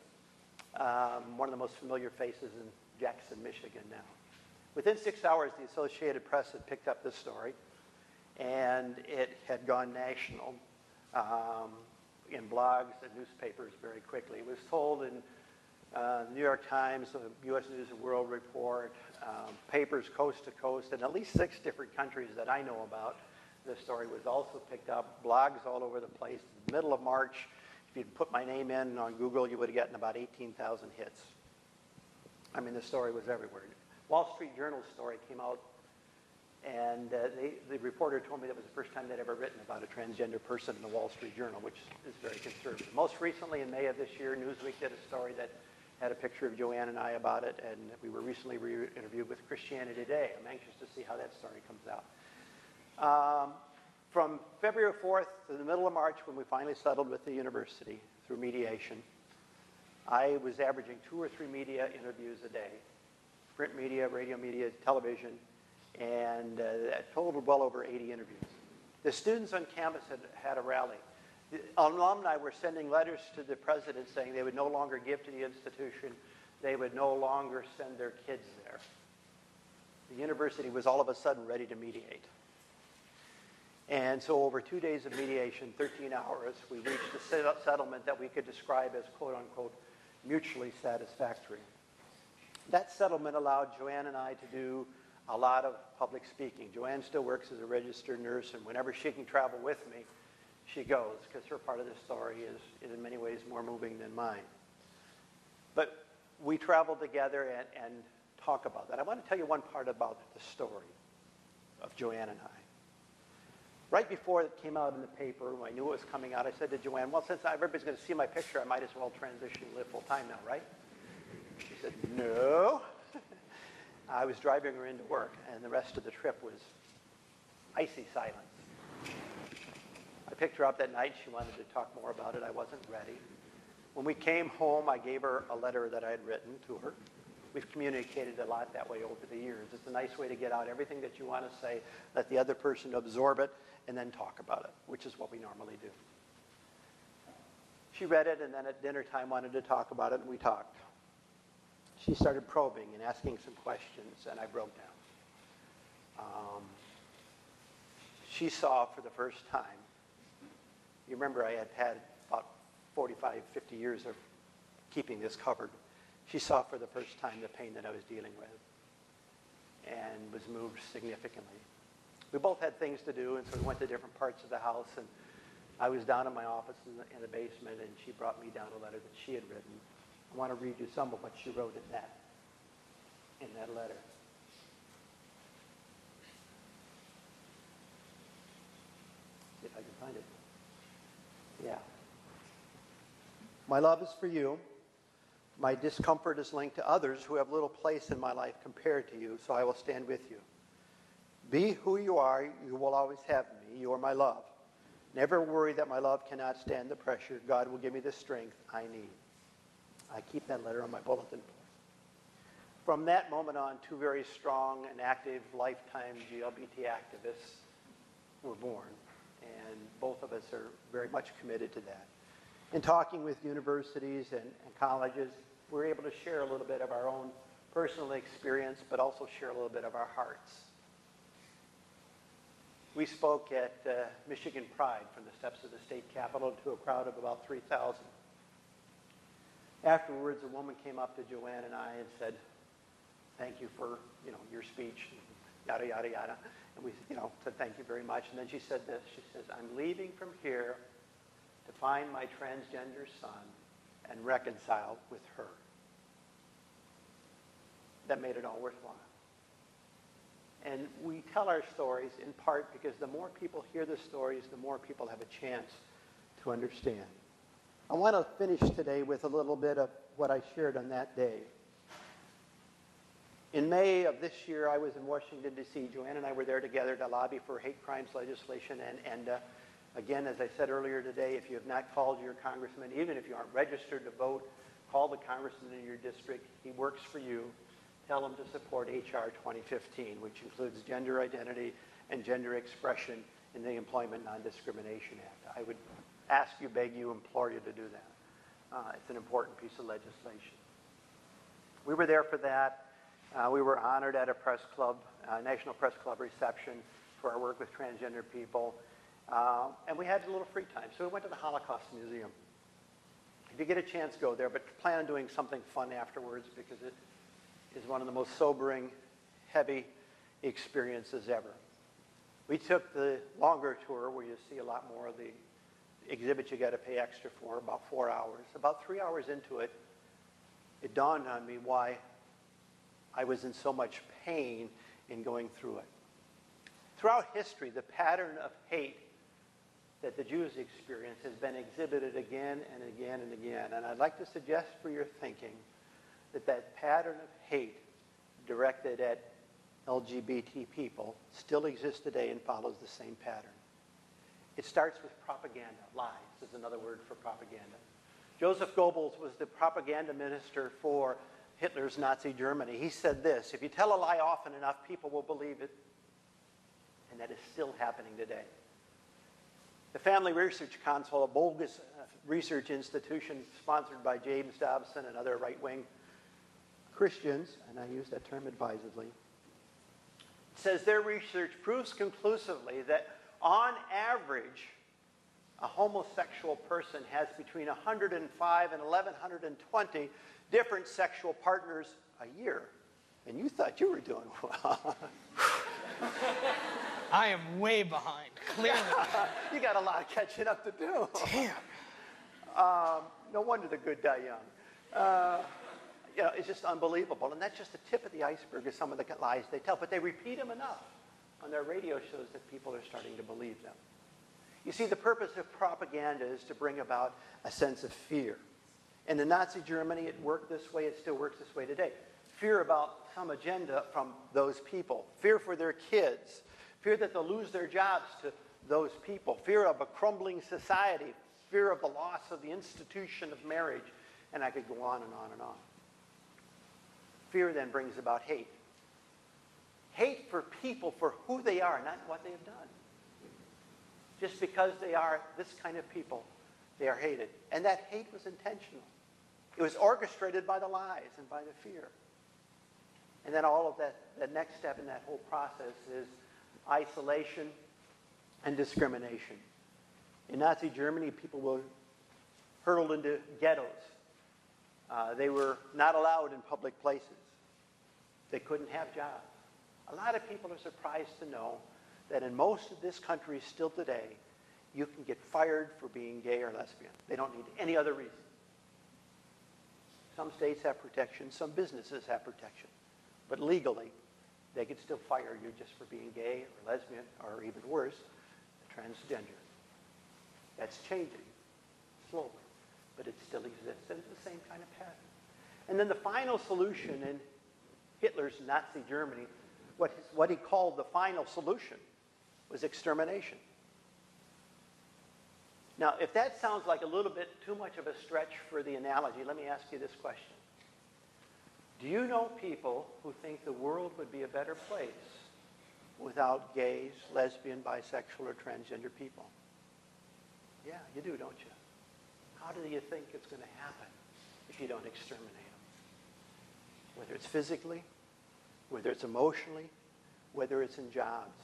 S3: One of the most familiar faces in Jackson, Michigan now. Within 6 hours, the Associated Press had picked up this story, and it had gone national in blogs and newspapers very quickly. It was told in New York Times, U.S. News and World Report, papers coast to coast, in at least 6 different countries that I know about. This story was also picked up, blogs all over the place. In the middle of March, if you'd put my name in on Google, you would have gotten about 18,000 hits. I mean, the story was everywhere. Wall Street Journal's story came out, and the reporter told me that was the first time they'd ever written about a transgender person in the Wall Street Journal, which is very conservative. Most recently, in May of this year, Newsweek did a story that had a picture of Joanne and I about it, and we were recently interviewed with Christianity Today. I'm anxious to see how that story comes out. From February 4th to the middle of March, when we finally settled with the university through mediation, I was averaging 2 or 3 media interviews a day. Print media, radio media, television, and that totaled well over 80 interviews. The students on campus had a rally. The alumni were sending letters to the president saying they would no longer give to the institution, they would no longer send their kids there. The university was all of a sudden ready to mediate. And so over 2 days of mediation, 13 hours, we reached a settlement that we could describe as quote-unquote mutually satisfactory. That settlement allowed Joanne and I to do a lot of public speaking. Joanne still works as a registered nurse, and whenever she can travel with me, she goes, because her part of the story is in many ways more moving than mine. But we travel together and talk about that. I want to tell you one part about the story of Joanne and I. Right before it came out in the paper, when I knew it was coming out, I said to Joanne, well, since everybody's going to see my picture, I might as well transition and live full time now, right? She said, no. I was driving her into work, and the rest of the trip was icy silence. I picked her up that night. She wanted to talk more about it. I wasn't ready. When we came home, I gave her a letter that I had written to her. We've communicated a lot that way over the years. It's a nice way to get out everything that you want to say, let the other person absorb it, and then talk about it, which is what we normally do. She read it, and then at dinner time wanted to talk about it, and we talked. She started probing and asking some questions, and I broke down. She saw for the first time, you remember I had had about 45, 50 years of keeping this covered. She saw for the first time the pain that I was dealing with and was moved significantly. We both had things to do, and so we went to different parts of the house, and I was down in my office in the basement, and she brought me down a letter that she had written. I want to read you some of what she wrote in that letter. See if I can find it. Yeah. My love is for you. My discomfort is linked to others who have little place in my life compared to you, so I will stand with you. Be who you are. You will always have me. You are my love. Never worry that my love cannot stand the pressure. God will give me the strength I need. I keep that letter on my bulletin board. From that moment on, two very strong and active lifetime GLBT activists were born, and both of us are very much committed to that. In talking with universities and colleges, we're able to share a little bit of our own personal experience, but also share a little bit of our hearts. We spoke at Michigan Pride from the steps of the state capitol to a crowd of about 3,000. Afterwards, a woman came up to Joanne and I and said, "Thank you for your speech," yada, yada, yada. And we said, "Thank you very much." And then she said this. She says, "I'm leaving from here to find my transgender son and reconcile with her." That made it all worthwhile. And we tell our stories in part because the more people hear the stories, the more people have a chance to understand. I want to finish today with a little bit of what I shared on that day. In May of this year, I was in Washington, D.C. Joanne and I were there together to lobby for hate crimes legislation. And again, as I said earlier today, if you have not called your congressman, even if you aren't registered to vote, call the congressman in your district. He works for you. Tell him to support H.R. 2015, which includes gender identity and gender expression in the Employment Non-Discrimination Act. I would ask you, beg you, implore you to do that. It's an important piece of legislation. We were there for that. We were honored at a press club, National Press Club reception for our work with transgender people. And we had a little free time, so we went to the Holocaust Museum. If you get a chance, go there, but plan on doing something fun afterwards because it is one of the most sobering, heavy experiences ever. We took the longer tour where you see a lot more of the exhibits you got to pay extra for, about 4 hours. About 3 hours into it, it dawned on me why I was in so much pain in going through it. Throughout history, the pattern of hate that the Jews experience has been exhibited again and again and again. And I'd like to suggest for your thinking that that pattern of hate directed at LGBT people still exists today and follows the same pattern. It starts with propaganda. Lies is another word for propaganda. Joseph Goebbels was the propaganda minister for Hitler's Nazi Germany. He said this: if you tell a lie often enough, people will believe it. And that is still happening today. The Family Research Council, a bogus research institution sponsored by James Dobson and other right-wing Christians, and I use that term advisedly, says their research proves conclusively that on average, a homosexual person has between 105 and 1,120 different sexual partners a year. And you thought you were doing well.
S2: I am way behind, clearly.
S3: You got a lot of catching up to do.
S2: Damn.
S3: No wonder the good die young. It's just unbelievable. And that's just the tip of the iceberg of some of the lies they tell. But they repeat them enough on their radio shows that people are starting to believe them. You see, the purpose of propaganda is to bring about a sense of fear. And in Nazi Germany, it worked this way. It still works this way today. fear about some agenda from those people, fear for their kids, fear that they'll lose their jobs to those people, fear of a crumbling society, fear of the loss of the institution of marriage, and I could go on and on and on. Fear then brings about hate. Hate for people for who they are, not what they have done. Just because they are this kind of people, they are hated. And that hate was intentional. It was orchestrated by the lies and by the fear. And then all of that, the next step in that whole process is isolation and discrimination. In Nazi Germany, people were hurled into ghettos. They were not allowed in public places. They couldn't have jobs. A lot of people are surprised to know that in most of this country still today, you can get fired for being gay or lesbian. They don't need any other reason. Some states have protection, some businesses have protection. But legally, they could still fire you just for being gay or lesbian, or even worse, transgender. That's changing slowly, but it still exists, and it's the same kind of pattern. And then the final solution in Hitler's Nazi Germany, what he called the final solution, was extermination. Now, if that sounds like a little bit too much of a stretch for the analogy, let me ask you this question. Do you know people who think the world would be a better place without gays, lesbian, bisexual, or transgender people? Yeah, you do, don't you? How do you think it's going to happen if you don't exterminate them? Whether it's physically, whether it's emotionally, whether it's in jobs.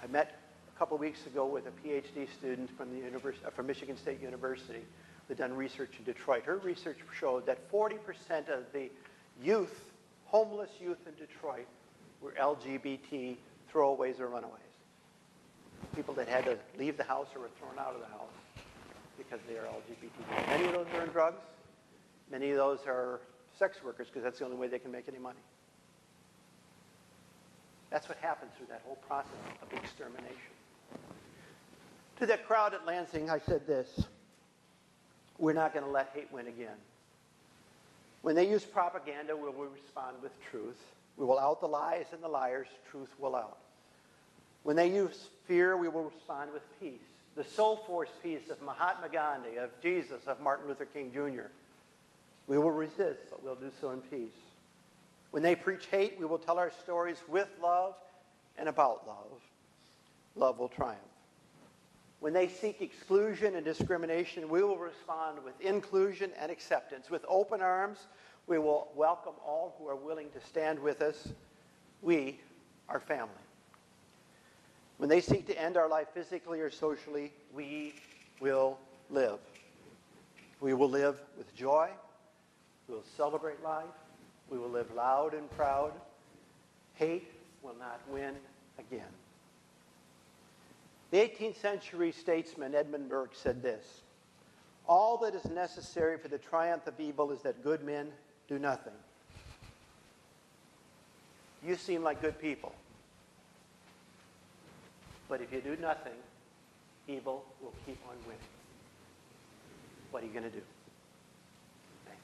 S3: I met a couple weeks ago with a PhD student from Michigan State University who had done research in Detroit. Her research showed that 40% of the youth, homeless youth in Detroit, were LGBT throwaways or runaways. People that had to leave the house or were thrown out of the house because they are LGBT. Many of those are in drugs. Many of those are sex workers because that's the only way they can make any money. That's what happens through that whole process of extermination. To that crowd at Lansing, I said this: we're not going to let hate win again. When they use propaganda, we will respond with truth. We will out the lies and the liars. Truth will out. When they use fear, we will respond with peace. The soul force peace of Mahatma Gandhi, of Jesus, of Martin Luther King Jr. We will resist, but we'll do so in peace. When they preach hate, we will tell our stories with love and about love. Love will triumph. When they seek exclusion and discrimination, we will respond with inclusion and acceptance. With open arms, we will welcome all who are willing to stand with us. We are family. When they seek to end our life physically or socially, we will live. We will live with joy. We will celebrate life. We will live loud and proud. Hate will not win again. The 18th century statesman Edmund Burke said this: all that is necessary for the triumph of evil is that good men do nothing. You seem like good people. But if you do nothing, evil will keep on winning. What are you going to do? Thanks.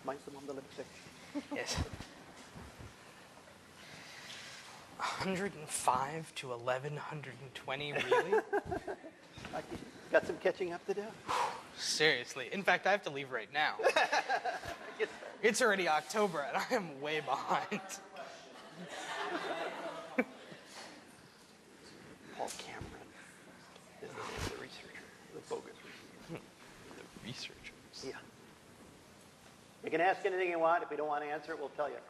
S3: Mine's the one, the lipstick.
S2: Yes. 105 to 1120, really?
S3: Got some catching up to do?
S2: Seriously. In fact, I have to leave right now. It's already October, and I am way behind.
S3: Paul Cameron is the researcher, the bogus researcher.
S2: The researchers.
S3: Yeah. You can ask anything you want. If we don't want to answer it, we'll tell you.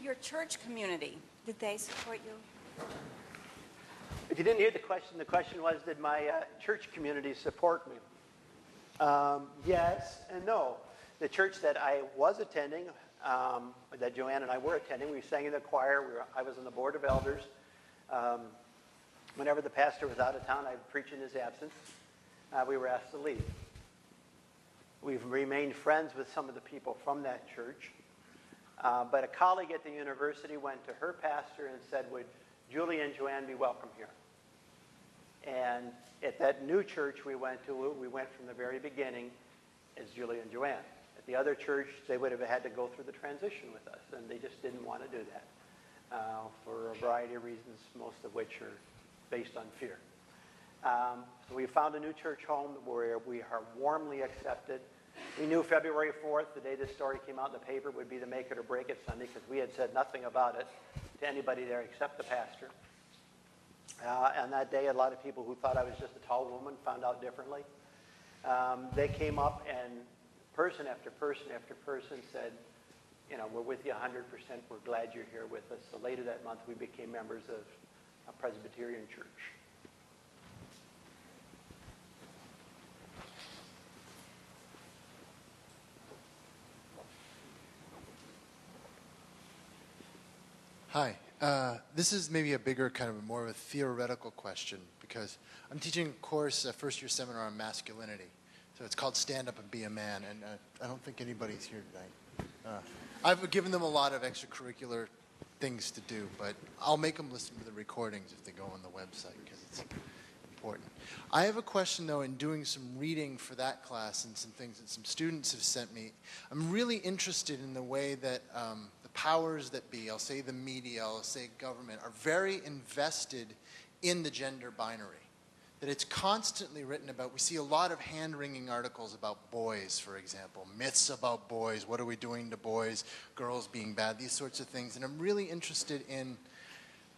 S4: Your church community, did they support you?
S3: If you didn't hear the question was, did my church community support me? Yes and no. The church that I was attending, that Joanne and I were attending, we sang in the choir. I was on the board of elders. Whenever the pastor was out of town, I'd preach in his absence. We were asked to leave. We've remained friends with some of the people from that church. But a colleague at the university went to her pastor and said, would Julie and Joanne be welcome here? And at that new church we went to, we went from the very beginning as Julie and Joanne. At the other church, they would have had to go through the transition with us, and they just didn't want to do that for a variety of reasons, most of which are based on fear. So we found a new church home where we are warmly accepted. We knew February 4th, the day this story came out in the paper, would be the make it or break it Sunday, because we had said nothing about it to anybody there except the pastor. And that day, a lot of people who thought I was just a tall woman found out differently. They came up, and person after person after person said, you know, we're with you 100%. We're glad you're here with us. So later that month, we became members of a Presbyterian church.
S5: Hi. This is maybe a bigger, kind of more of a theoretical question, because I'm teaching a course, a first-year seminar on masculinity. So it's called Stand Up and Be a Man, and I don't think anybody's here tonight. I've given them a lot of extracurricular things to do, but I'll make them listen to the recordings if they go on the website, because it's important. I have a question, though, in doing some reading for that class and some things that some students have sent me. I'm really interested in the way that the powers that be, I'll say the media, I'll say government, are very invested in the gender binary. That it's constantly written about. We see a lot of hand-wringing articles about boys, for example, myths about boys, what are we doing to boys, girls being bad, these sorts of things. And I'm really interested in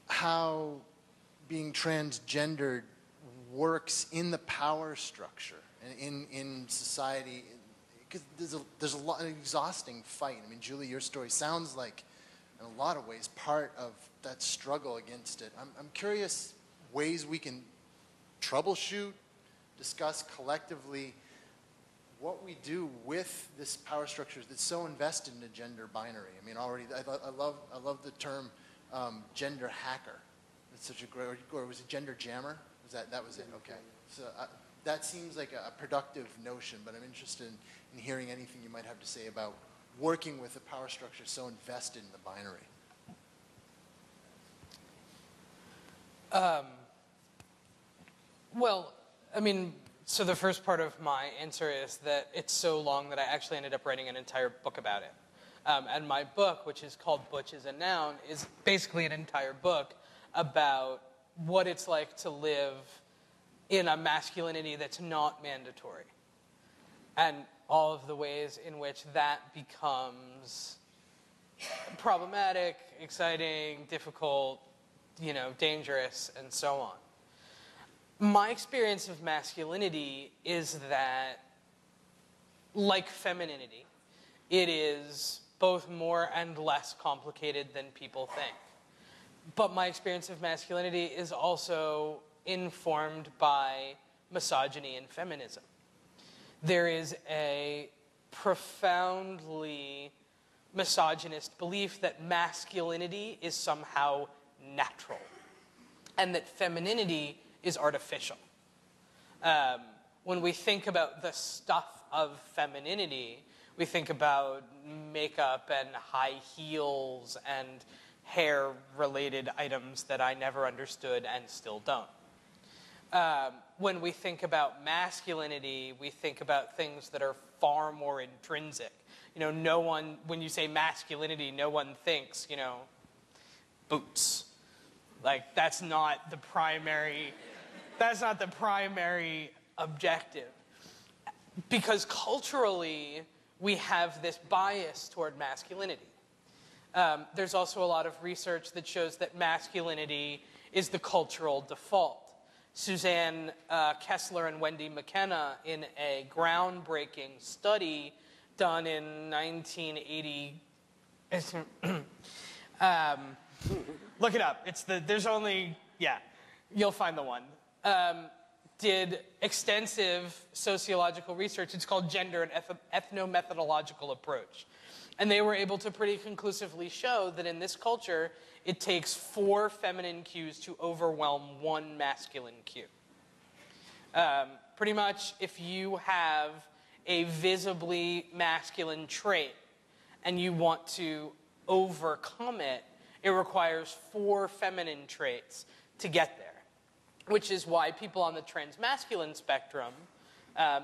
S5: how being transgendered works in the power structure and in society, because there's an exhausting fight. I mean, Julie, your story sounds like, in a lot of ways, part of that struggle against it. I'm curious ways we can troubleshoot, discuss collectively what we do with this power structure that's so invested in the gender binary. I mean, already, I love the term gender hacker. It's such a great, or was it gender jammer? That was it? Okay. So that seems like a productive notion, but I'm interested in hearing anything you might have to say about working with a power structure so invested in the binary.
S2: Well, I mean, so the first part of my answer is that it's so long that I actually ended up writing an entire book about it. And my book, which is called Butch is a Noun, is basically an entire book about what it's like to live in a masculinity that's not mandatory. And all of the ways in which that becomes problematic, exciting, difficult, dangerous, and so on. My experience of masculinity is that, like femininity, it is both more and less complicated than people think. But my experience of masculinity is also informed by misogyny and feminism. There is a profoundly misogynist belief that masculinity is somehow natural, and that femininity is artificial. When we think about the stuff of femininity, we think about makeup and high heels and hair-related items that I never understood and still don't. When we think about masculinity, we think about things that are far more intrinsic. No one, when you say masculinity, no one thinks, boots. Like, that's not the primary objective. Because culturally, we have this bias toward masculinity. There's also a lot of research that shows that masculinity is the cultural default. Suzanne Kessler and Wendy McKenna, in a groundbreaking study done in 1980, look it up. You'll find the one. Did extensive sociological research. It's called Gender and Ethnomethodological Approach. And they were able to pretty conclusively show that in this culture, it takes 4 feminine cues to overwhelm 1 masculine cue. Pretty much, if you have a visibly masculine trait and you want to overcome it, it requires 4 feminine traits to get there. Which is why people on the transmasculine spectrum,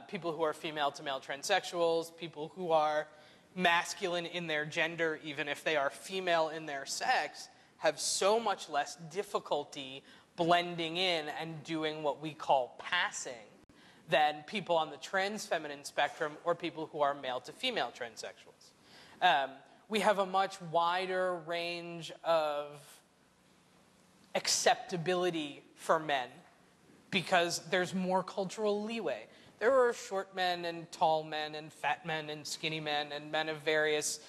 S2: people who are female to male transsexuals, people who are masculine in their gender, even if they are female in their sex, have so much less difficulty blending in and doing what we call passing than people on the trans feminine spectrum or people who are male to female transsexuals. We have a much wider range of acceptability for men because there's more cultural leeway. There are short men and tall men and fat men and skinny men and men of various,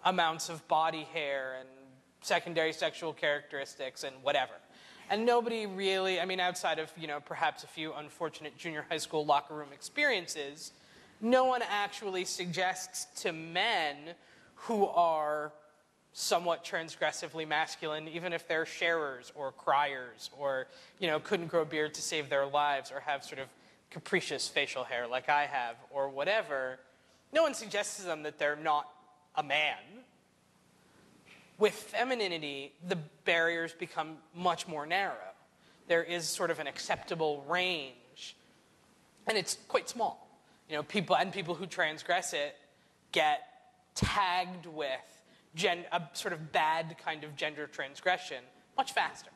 S2: amounts of body hair and secondary sexual characteristics and whatever. And nobody really, outside of, perhaps a few unfortunate junior high school locker room experiences, no one actually suggests to men who are somewhat transgressively masculine, even if they're sharers or criers or, couldn't grow a beard to save their lives or have sort of capricious facial hair like I have or whatever, no one suggests to them that they're not a man. With femininity, the barriers become much more narrow. There is sort of an acceptable range, and it's quite small. People who transgress it get tagged with a sort of bad kind of gender transgression much faster.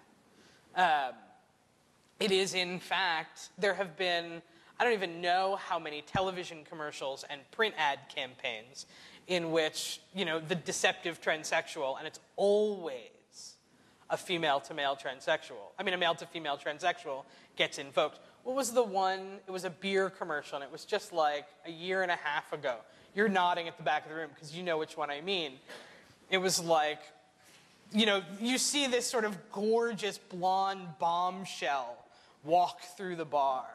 S2: It is, in fact, there have been, I don't even know how many television commercials and print ad campaigns in which, the deceptive transsexual, and it's always a female to male transsexual. A male to female transsexual gets invoked. What was the one? It was a beer commercial, and it was just like a year and a half ago. You're nodding at the back of the room because you know which one I mean. It was like, you see this sort of gorgeous blonde bombshell walk through the bar,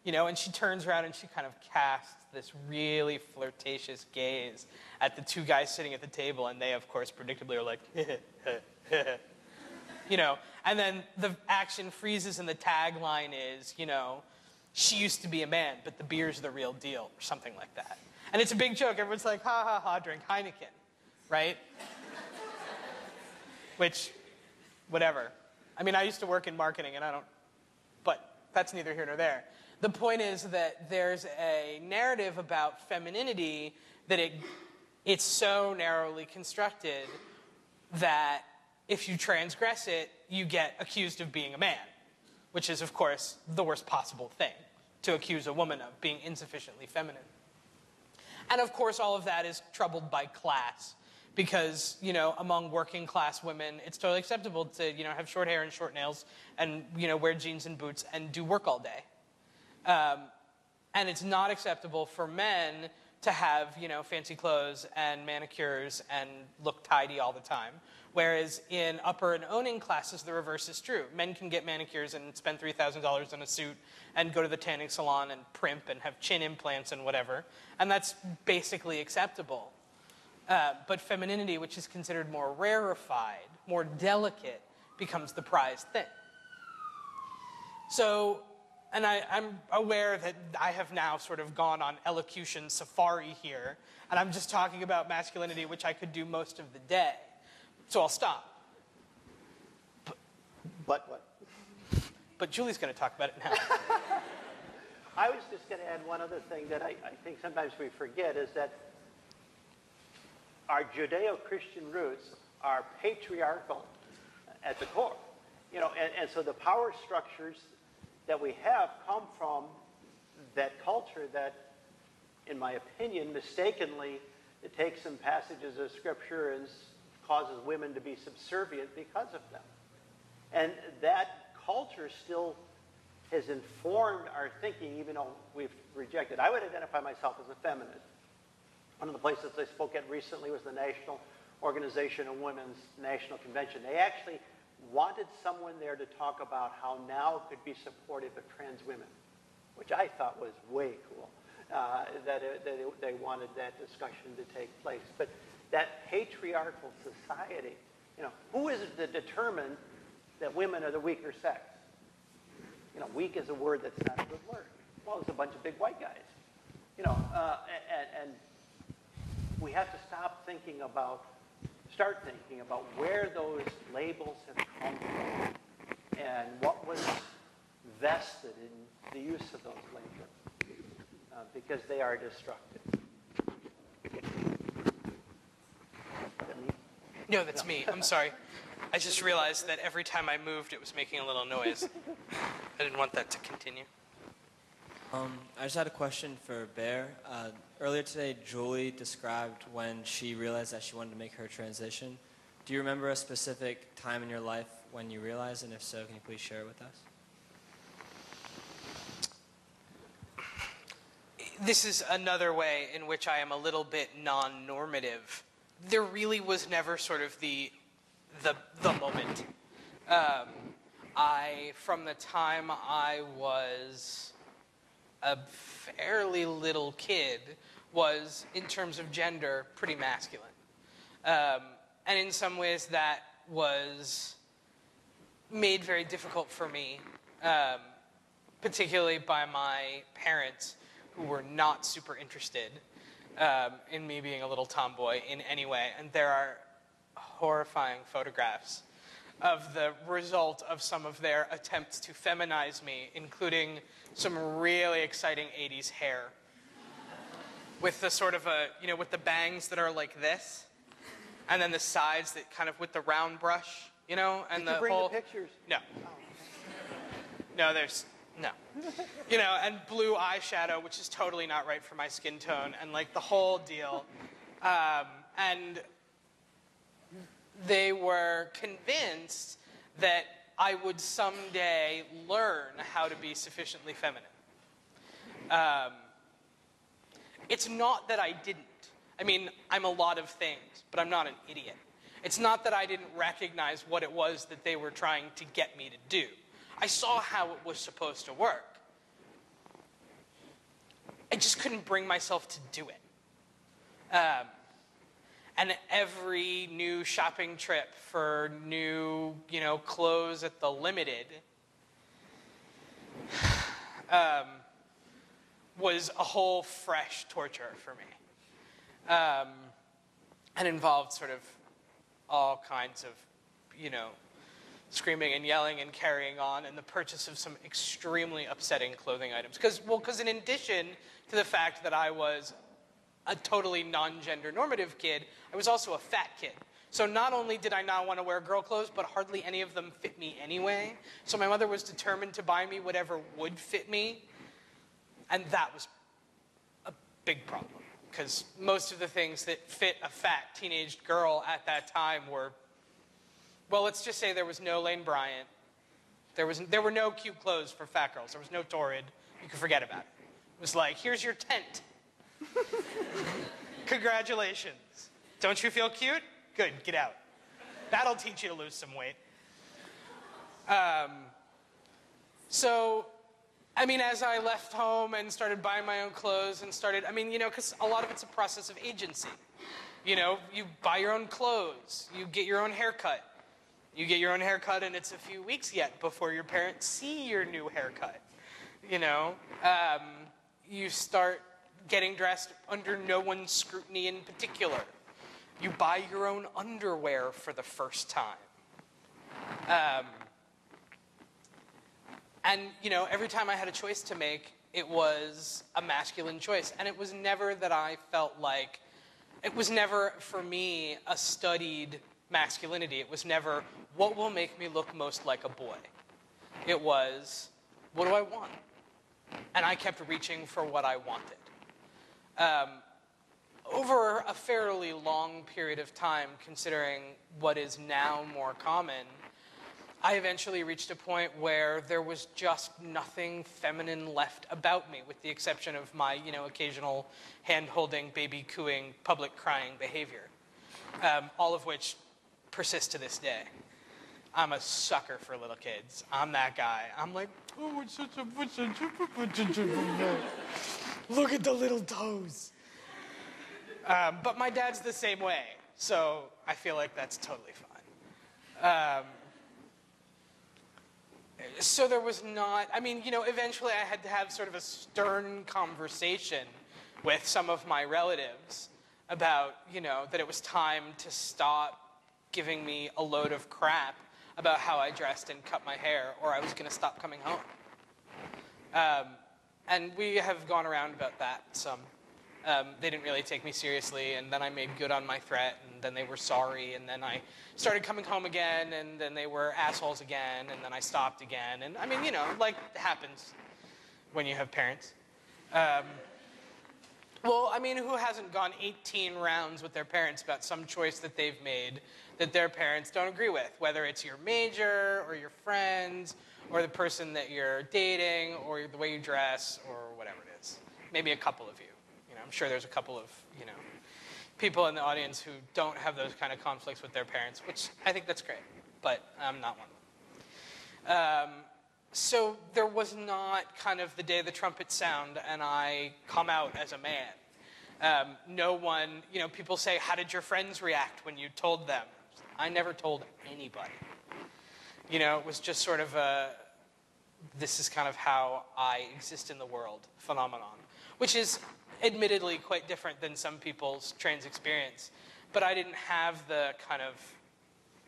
S2: and she turns around and she kind of casts this really flirtatious gaze at the 2 guys sitting at the table, and they, of course, predictably are like, and then the action freezes and the tagline is, she used to be a man, but the beer's the real deal, or something like that. And it's a big joke. Everyone's like, ha, ha, ha, drink Heineken, right? Which, whatever. I used to work in marketing, and but that's neither here nor there. The point is that there's a narrative about femininity that it's so narrowly constructed that if you transgress it, you get accused of being a man, which is, of course, the worst possible thing to accuse a woman of, being insufficiently feminine. And, of course, all of that is troubled by class. Because, among working class women, it's totally acceptable to, have short hair and short nails and, wear jeans and boots and do work all day. And it's not acceptable for men to have, fancy clothes and manicures and look tidy all the time. Whereas in upper and owning classes, the reverse is true. Men can get manicures and spend $3,000 on a suit and go to the tanning salon and primp and have chin implants and whatever. And that's basically acceptable. But femininity, which is considered more rarefied, more delicate, becomes the prized thing. So, and I'm aware that I have now sort of gone on elocution safari here, and I'm just talking about masculinity, which I could do most of the day. So I'll stop.
S3: But what?
S2: But Julie's going to talk about it now.
S3: I was just going to add one other thing that I think sometimes we forget is that our Judeo-Christian roots are patriarchal at the core. And so the power structures that we have come from that culture that, in my opinion, mistakenly, it takes some passages of Scripture and causes women to be subservient because of them. And that culture still has informed our thinking, even though we've rejected. I would identify myself as a feminist. One of the places I spoke at recently was the National Organization of Women's National Convention. They actually wanted someone there to talk about how now could be supportive of trans women, which I thought was way cool, that they wanted that discussion to take place. But that patriarchal society, who is it that determined that women are the weaker sex? Weak is a word that's not a good word. Well, it's a bunch of big white guys. You know, and we have to start thinking about where those labels have come from and what was vested in the use of those labels, because they are destructive.
S2: No, that's me. I'm sorry. I just realized that every time I moved, it was making a little noise. I didn't want that to continue.
S6: I just had a question for Bear. Earlier today, Julie described when she realized that she wanted to make her transition. Do you remember a specific time in your life when you realized, and if so, can you please share it with us?
S2: This is another way in which I am a little bit non-normative. There really was never sort of the moment. From the time I was a fairly little kid, was, in terms of gender, pretty masculine. And in some ways that was made very difficult for me, particularly by my parents, who were not super interested in me being a little tomboy in any way. And there are horrifying photographs of the result of some of their attempts to feminize me, including some really exciting 80s hair. With the sort of with the bangs that are like this, and then the sides that kind of with the round brush, and
S3: Did you bring the pictures?
S2: No. No, no. And blue eyeshadow, which is totally not right for my skin tone, and like the whole deal. And they were convinced that I would someday learn how to be sufficiently feminine. It's not that I didn't. I mean, I'm a lot of things, but I'm not an idiot. It's not that I didn't recognize what it was that they were trying to get me to do. I saw how it was supposed to work. I just couldn't bring myself to do it. And every new shopping trip for new, clothes at the Limited was a whole fresh torture for me. And involved sort of all kinds of, screaming and yelling and carrying on, and the purchase of some extremely upsetting clothing items. Because in addition to the fact that I was a totally non-gender normative kid, I was also a fat kid. So not only did I not want to wear girl clothes, but hardly any of them fit me anyway. So my mother was determined to buy me whatever would fit me, and that was a big problem. Because most of the things that fit a fat teenage girl at that time were, well, let's just say there was no Lane Bryant. There were no cute clothes for fat girls. There was no Torrid. You can forget about it. It was like, here's your tent. Congratulations. Don't you feel cute? Good, get out. That'll teach you to lose some weight. So, as I left home and started buying my own clothes and started, because a lot of it's a process of agency. You buy your own clothes. You get your own haircut. You get your own haircut, and it's a few weeks yet before your parents see your new haircut. You start getting dressed under no one's scrutiny in particular. You buy your own underwear for the first time. And every time I had a choice to make, it was a masculine choice. And it was never that I felt like, it was never, for me, a studied masculinity. It was never, what will make me look most like a boy? It was, what do I want? And I kept reaching for what I wanted. Over a fairly long period of time, considering what is now more common, I eventually reached a point where there was just nothing feminine left about me, with the exception of my, occasional hand-holding, baby-cooing, public crying behavior, all of which persists to this day. I'm a sucker for little kids. I'm that guy. I'm like, oh, it's such a look at the little toes. But my dad's the same way, so I feel like that's totally fine. So there was not, eventually I had to have sort of a stern conversation with some of my relatives about, that it was time to stop giving me a load of crap about how I dressed and cut my hair, or I was going to stop coming home. And we have gone around about that some. They didn't really take me seriously, and then I made good on my threat, and then they were sorry, and then I started coming home again, and then they were assholes again, and then I stopped again. And I mean, like it happens when you have parents. Well, I mean, who hasn't gone 18 rounds with their parents about some choice that they've made that their parents don't agree with, whether it's your major or your friends or the person that you're dating or the way you dress or whatever it is. Maybe a couple of you. I'm sure there's a couple of, people in the audience who don't have those kind of conflicts with their parents, which I think that's great, but I'm not one of them. So there was not kind of the day the trumpet sound and I come out as a man. No one, people say, how did your friends react when you told them? I never told anybody. It was just sort of this is kind of how I exist in the world phenomenon, which is admittedly quite different than some people's trans experience. But I didn't have the kind of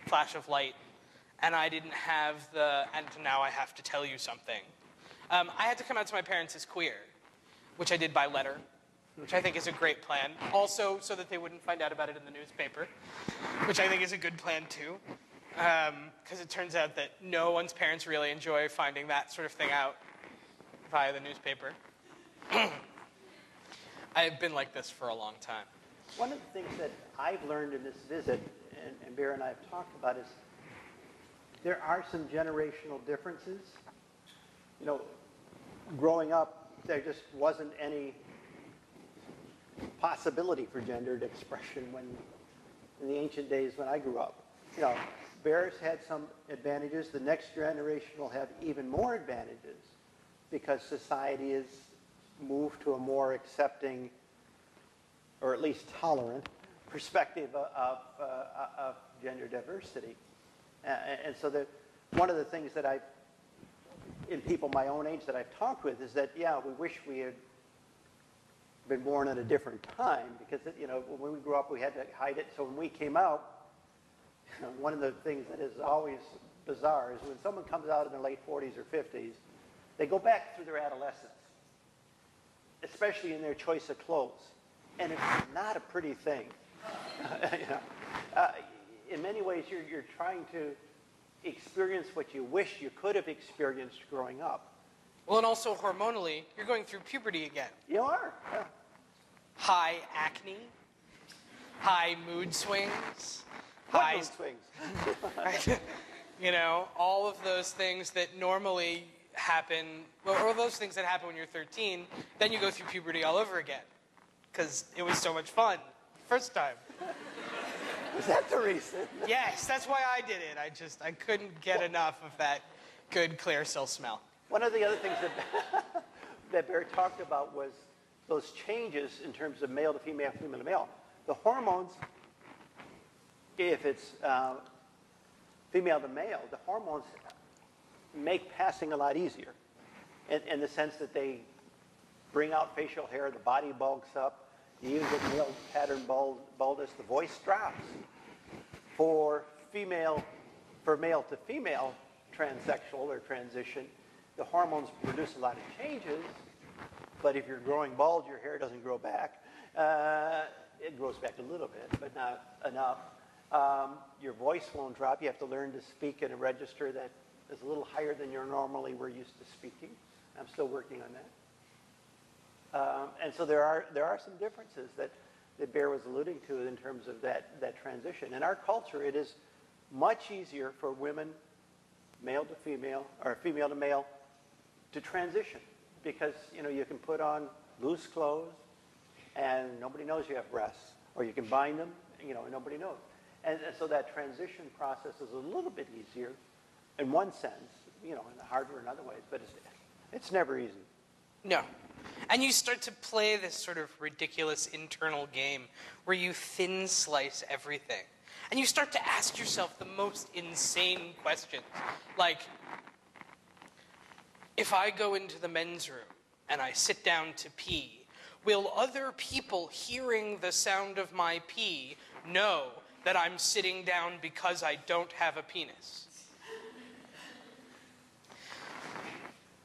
S2: flash of light, and I didn't have and now I have to tell you something. I had to come out to my parents as queer, which I did by letter, which I think is a great plan. Also, so that they wouldn't find out about it in the newspaper, which I think is a good plan too. Because it turns out that no one's parents really enjoy finding that sort of thing out via the newspaper. I've been like this for a long time.
S3: One of the things that I've learned in this visit, and Bear and I have talked about, is there are some generational differences. Growing up, there just wasn't any possibility for gendered expression in the ancient days when I grew up. Bear's had some advantages. The next generation will have even more advantages because society is moved to a more accepting, or at least tolerant, perspective of gender diversity. And so one of the things that in people my own age that I've talked with is that, we wish we had been born at a different time because, when we grew up, we had to hide it. So when we came out, one of the things that is always bizarre is when someone comes out in their late 40s or 50s, they go back through their adolescence, especially in their choice of clothes. And it's not a pretty thing. In many ways, you're trying to experience what you wish you could have experienced growing up.
S2: Well, and also hormonally, you're going through puberty again.
S3: You are. Yeah.
S2: High acne, high mood swings,
S3: What mood swings?
S2: all of those things that normally happen, or those things that happen when you're 13, then you go through puberty all over again. Because it was so much fun. First time.
S3: Is that the reason?
S2: Yes, that's why I did it. I couldn't get enough of that good Clearasil smell.
S3: One of the other things that Bear talked about was those changes in terms of male to female, female to male. The hormones, if it's female to male, the hormones make passing a lot easier in the sense that they bring out facial hair, the body bulks up, you even get male pattern baldness, the voice drops. For male to female transsexual or transition, the hormones produce a lot of changes, but if you're growing bald, your hair doesn't grow back. It grows back a little bit, but not enough. Your voice won't drop. You have to learn to speak in a register that is a little higher than you normally were used to speaking. I'm still working on that. And so there are some differences that Bear was alluding to in terms of that transition. In our culture, it is much easier for women, male to female, or female to male, to transition because you can put on loose clothes and nobody knows you have breasts, or you can bind them, and nobody knows. And so that transition process is a little bit easier in one sense, and harder in other ways, but it's never easy.
S2: No. And you start to play this sort of ridiculous internal game where you thin slice everything. And you start to ask yourself the most insane questions. Like, if I go into the men's room and I sit down to pee, will other people hearing the sound of my pee know that I'm sitting down because I don't have a penis?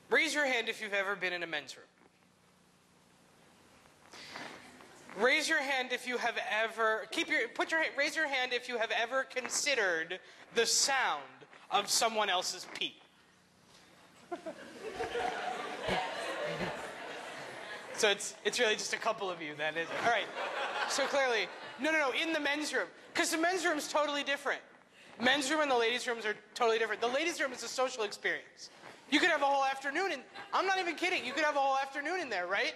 S2: Raise your hand if you've ever been in a men's room. Raise your hand if you have ever raise your hand if you have ever considered the sound of someone else's pee. So it's really just a couple of you then, is it? All right. So clearly, no, in the men's room. Because the men's room is totally different. Men's room and the ladies' rooms are totally different. The ladies' room is a social experience. You could have a whole afternoon, and I'm not even kidding. You could have a whole afternoon in there, right?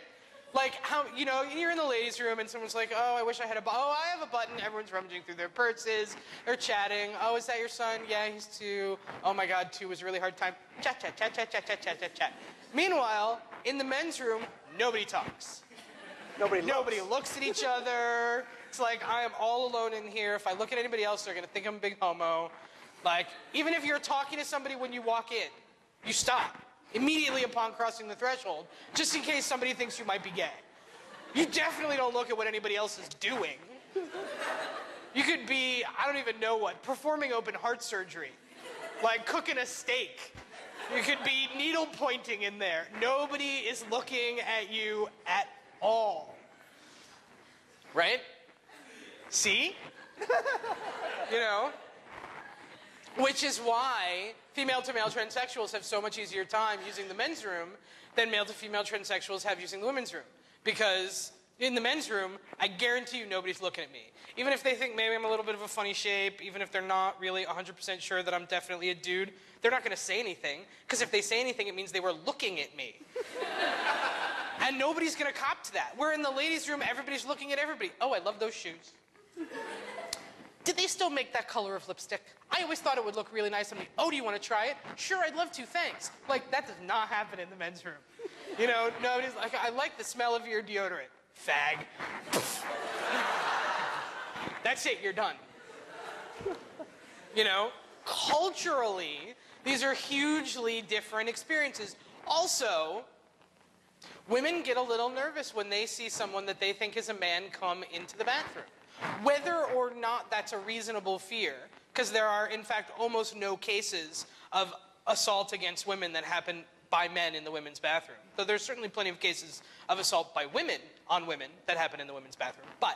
S2: Like, how, you're in the ladies' room, and someone's like, oh, I wish I had a button. Oh, I have a button. Everyone's rummaging through their purses. They're chatting. Oh, is that your son? Yeah, he's 2. Oh, my God, 2 was a really hard time. Chat, chat, chat, chat, chat, chat, chat, chat, chat. Meanwhile, in the men's room, nobody talks. Nobody looks at each other. It's like, I am all alone in here. If I look at anybody else, they're going to think I'm a big homo. Like, even if you're talking to somebody when you walk in, you stop immediately upon crossing the threshold, just in case somebody thinks you might be gay. You definitely don't look at what anybody else is doing. You could be, I don't even know what, performing open heart surgery, like cooking a steak. You could be needle pointing in there. Nobody is looking at you at all. Right? See? Which is why female-to-male transsexuals have so much easier time using the men's room than male-to-female transsexuals have using the women's room. Because in the men's room, I guarantee you nobody's looking at me. Even if they think maybe I'm a little bit of a funny shape, even if they're not really 100% sure that I'm definitely a dude, they're not going to say anything. Because if they say anything, it means they were looking at me. And nobody's going to cop to that. Where in the ladies' room, everybody's looking at everybody. Oh, I love those shoes. Did they still make that color of lipstick? I always thought it would look really nice on me. Oh, do you want to try it? Sure, I'd love to, thanks. Like, that does not happen in the men's room. Nobody's like, I like the smell of your deodorant. Fag. That's it, you're done. Culturally, these are hugely different experiences. Also, women get a little nervous when they see someone that they think is a man come into the bathroom. Whether or not that's a reasonable fear, because there are, in fact, almost no cases of assault against women that happen by men in the women's bathroom. Though there's certainly plenty of cases of assault by women on women that happen in the women's bathroom. But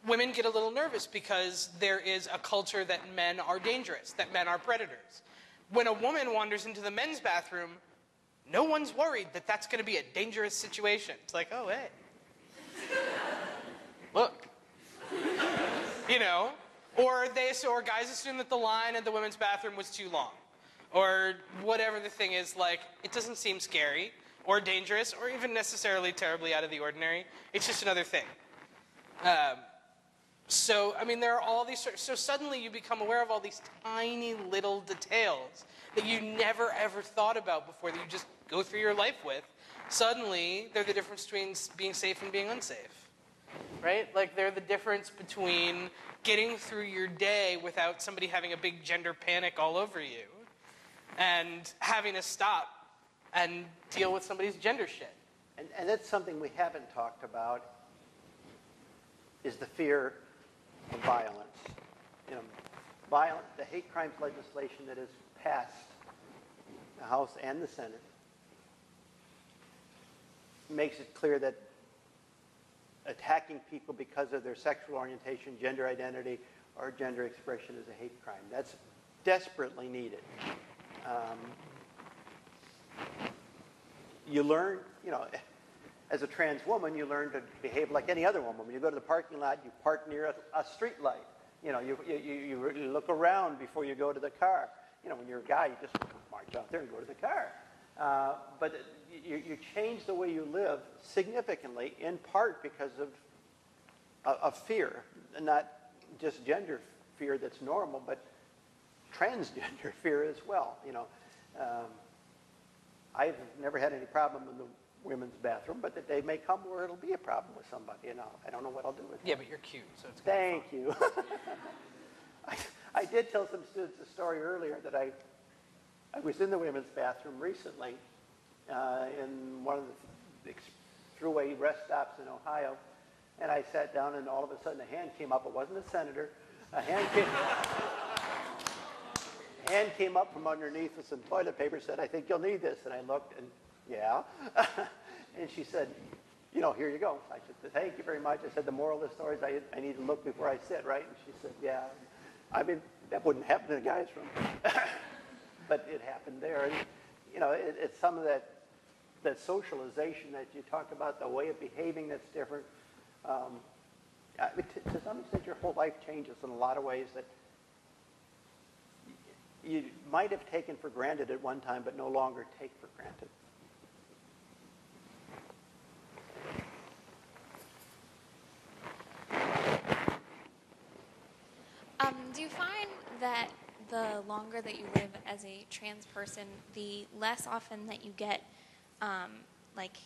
S2: women get a little nervous because there is a culture that men are dangerous, that men are predators. When a woman wanders into the men's bathroom, no one's worried that that's going to be a dangerous situation. It's like, oh, hey. Look. Or guys assume that the line at the women's bathroom was too long. Or whatever the thing is, like, it doesn't seem scary or dangerous or even necessarily terribly out of the ordinary. It's just another thing. There are all these so suddenly you become aware of all these tiny little details that you never ever thought about before, that you just go through your life with. Suddenly, they're the difference between being safe and being unsafe. Right? Like, they're the difference between getting through your day without somebody having a big gender panic all over you and having to stop and deal with somebody's gender shit.
S3: And that's something we haven't talked about, is the fear of violence. The hate crimes legislation that has passed the House and the Senate makes it clear that attacking people because of their sexual orientation, gender identity, or gender expression is a hate crime. That's desperately needed. You learn, as a trans woman, you learn to behave like any other woman. When you go to the parking lot, you park near a street light. You look around before you go to the car. When you're a guy, you just march out there and go to the car. But you change the way you live significantly, in part because of fear, not just gender fear that's normal, but transgender fear as well. I've never had any problem in the women's bathroom, but the day may come where it'll be a problem with somebody, I don't know what I'll do with it.
S2: Yeah, but you're cute, so it's
S3: Thank you. I did tell some students a story earlier that I was in the women's bathroom recently in one of the thruway rest stops in Ohio. And I sat down, and all of a sudden a hand came up. It wasn't a senator. A hand came up from underneath with some toilet paper, said, "I think you'll need this." And I looked, and yeah. And she said, "Here you go." I said, "Thank you very much." I said, "The moral of the story is I need to look before I sit, right?" And she said, "Yeah." I mean, that wouldn't happen in a guy's room. But it happened there. And, it's some of that socialization that you talk about, the way of behaving that's different. To some extent, your whole life changes in a lot of ways that you might have taken for granted at one time, but no longer take for granted.
S7: Do you find that the longer that you live as a trans person, the less often that you get, like,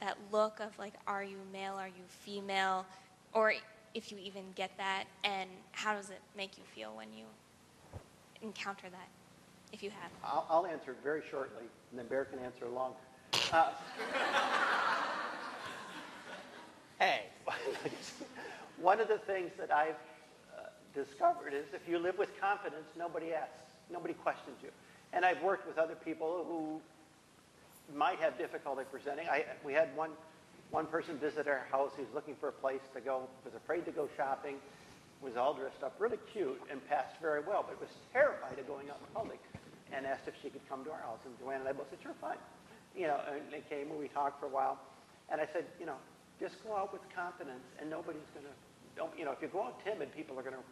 S7: that look of, like, are you male, are you female, or if you even get that, and how does it make you feel when you encounter that, if you have?
S3: I'll answer very shortly, and then Bear can answer longer.
S2: Hey.
S3: One of the things that I've discovered is if you live with confidence, nobody asks, nobody questions you. And I've worked with other people who might have difficulty presenting. We had one person visit our house. He was looking for a place to go, was afraid to go shopping, was all dressed up, really cute, and passed very well, but was terrified of going out in public, and asked if she could come to our house. And Joanne and I both said, "Sure, fine." And they came and we talked for a while. And I said, just go out with confidence, and nobody's going to, if you go out timid, people are going to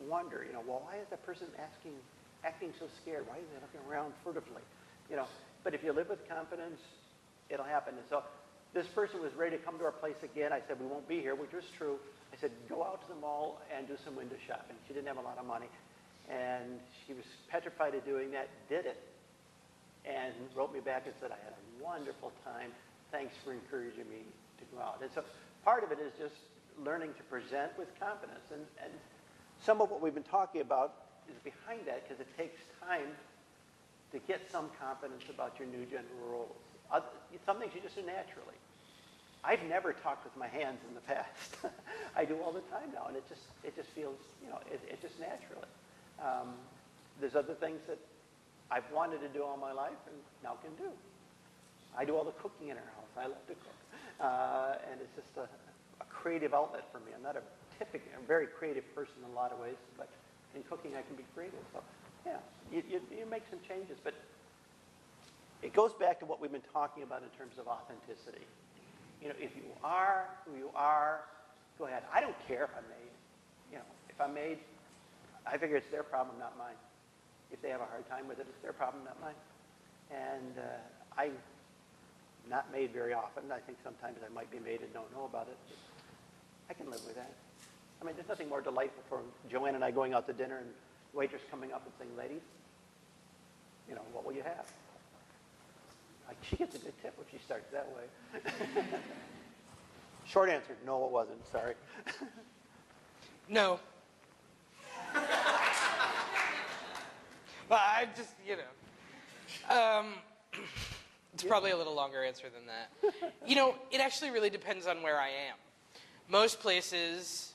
S3: wonder, well, why is that person acting so scared? Why is they looking around furtively? But if you live with confidence, it'll happen. And so this person was ready to come to our place again. I said, "We won't be here," which was true. I said, "Go out to the mall and do some window shopping." She didn't have a lot of money. And she was petrified of doing that, did it, and wrote me back and said, "I had a wonderful time. Thanks for encouraging me to go out." And so part of it is just learning to present with confidence. And some of what we've been talking about is behind that, because it takes time to get some confidence about your new gender roles. Some things you just do naturally. I've never talked with my hands in the past. I do all the time now, and it just feels, it just naturally. There's other things that I've wanted to do all my life and now can do. I do all the cooking in our house. I love to cook. And it's just a creative outlet for me. I'm not a very creative person in a lot of ways, but in cooking I can be creative. So, yeah, you make some changes. But it goes back to what we've been talking about in terms of authenticity. If you are who you are, go ahead. I don't care if I'm made. If I'm made, I figure it's their problem, not mine. If they have a hard time with it, it's their problem, not mine. And I'm not made very often. I think sometimes I might be made and don't know about it. But I can live with that. I mean, there's nothing more delightful for Joanne and I going out to dinner and the waitress coming up and saying, "Ladies, what will you have?" She gets a good tip when she starts that way. Short answer, no, it wasn't. Sorry.
S2: No. Well, I just, it's probably a little longer answer than that. It actually really depends on where I am. Most places,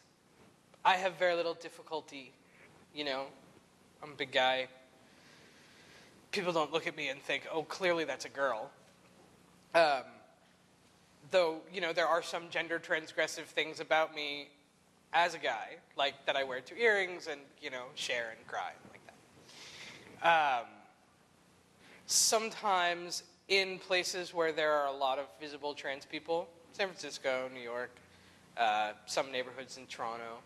S2: I have very little difficulty. I'm a big guy. People don't look at me and think, "Oh, clearly that's a girl." Though, there are some gender transgressive things about me as a guy, like that I wear 2 earrings and, share and cry, like that. Sometimes in places where there are a lot of visible trans people, San Francisco, New York, some neighborhoods in Toronto,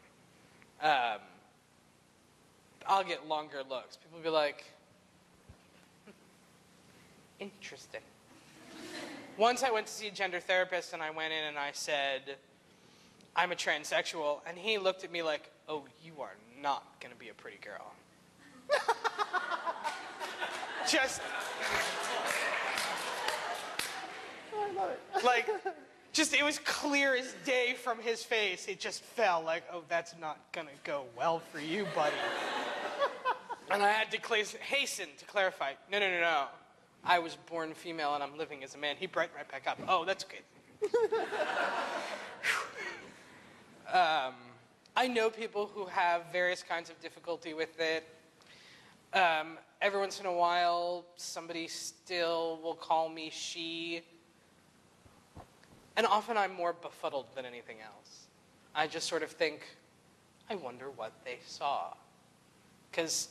S2: I'll get longer looks. People will be like, "Interesting." Once I went to see a gender therapist, and I went in and I said, "I'm a transsexual," and he looked at me like, "Oh, you are not going to be a pretty girl."
S3: I love it.
S2: It was clear as day from his face. It just fell like, "Oh, that's not going to go well for you, buddy." And I had to hasten to clarify, no. I was born female and I'm living as a man. He brightened right back up. Oh, that's good. I know people who have various kinds of difficulty with it. Every once in a while, somebody still will call me she. And often I'm more befuddled than anything else. I just sort of think, I wonder what they saw. Because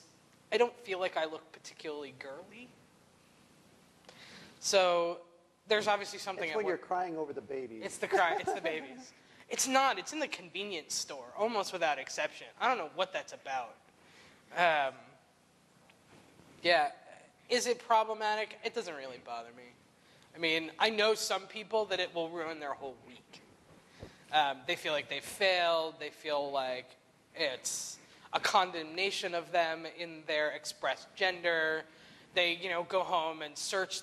S2: I don't feel like I look particularly girly. So there's obviously something.
S3: It's when you're crying over the babies.
S2: It's the babies. It's not. It's in the convenience store, almost without exception. I don't know what that's about. Yeah. Is it problematic? It doesn't really bother me. I mean, I know some people that it will ruin their whole week. They feel like they failed. They feel like it's a condemnation of them in their expressed gender. They, go home and search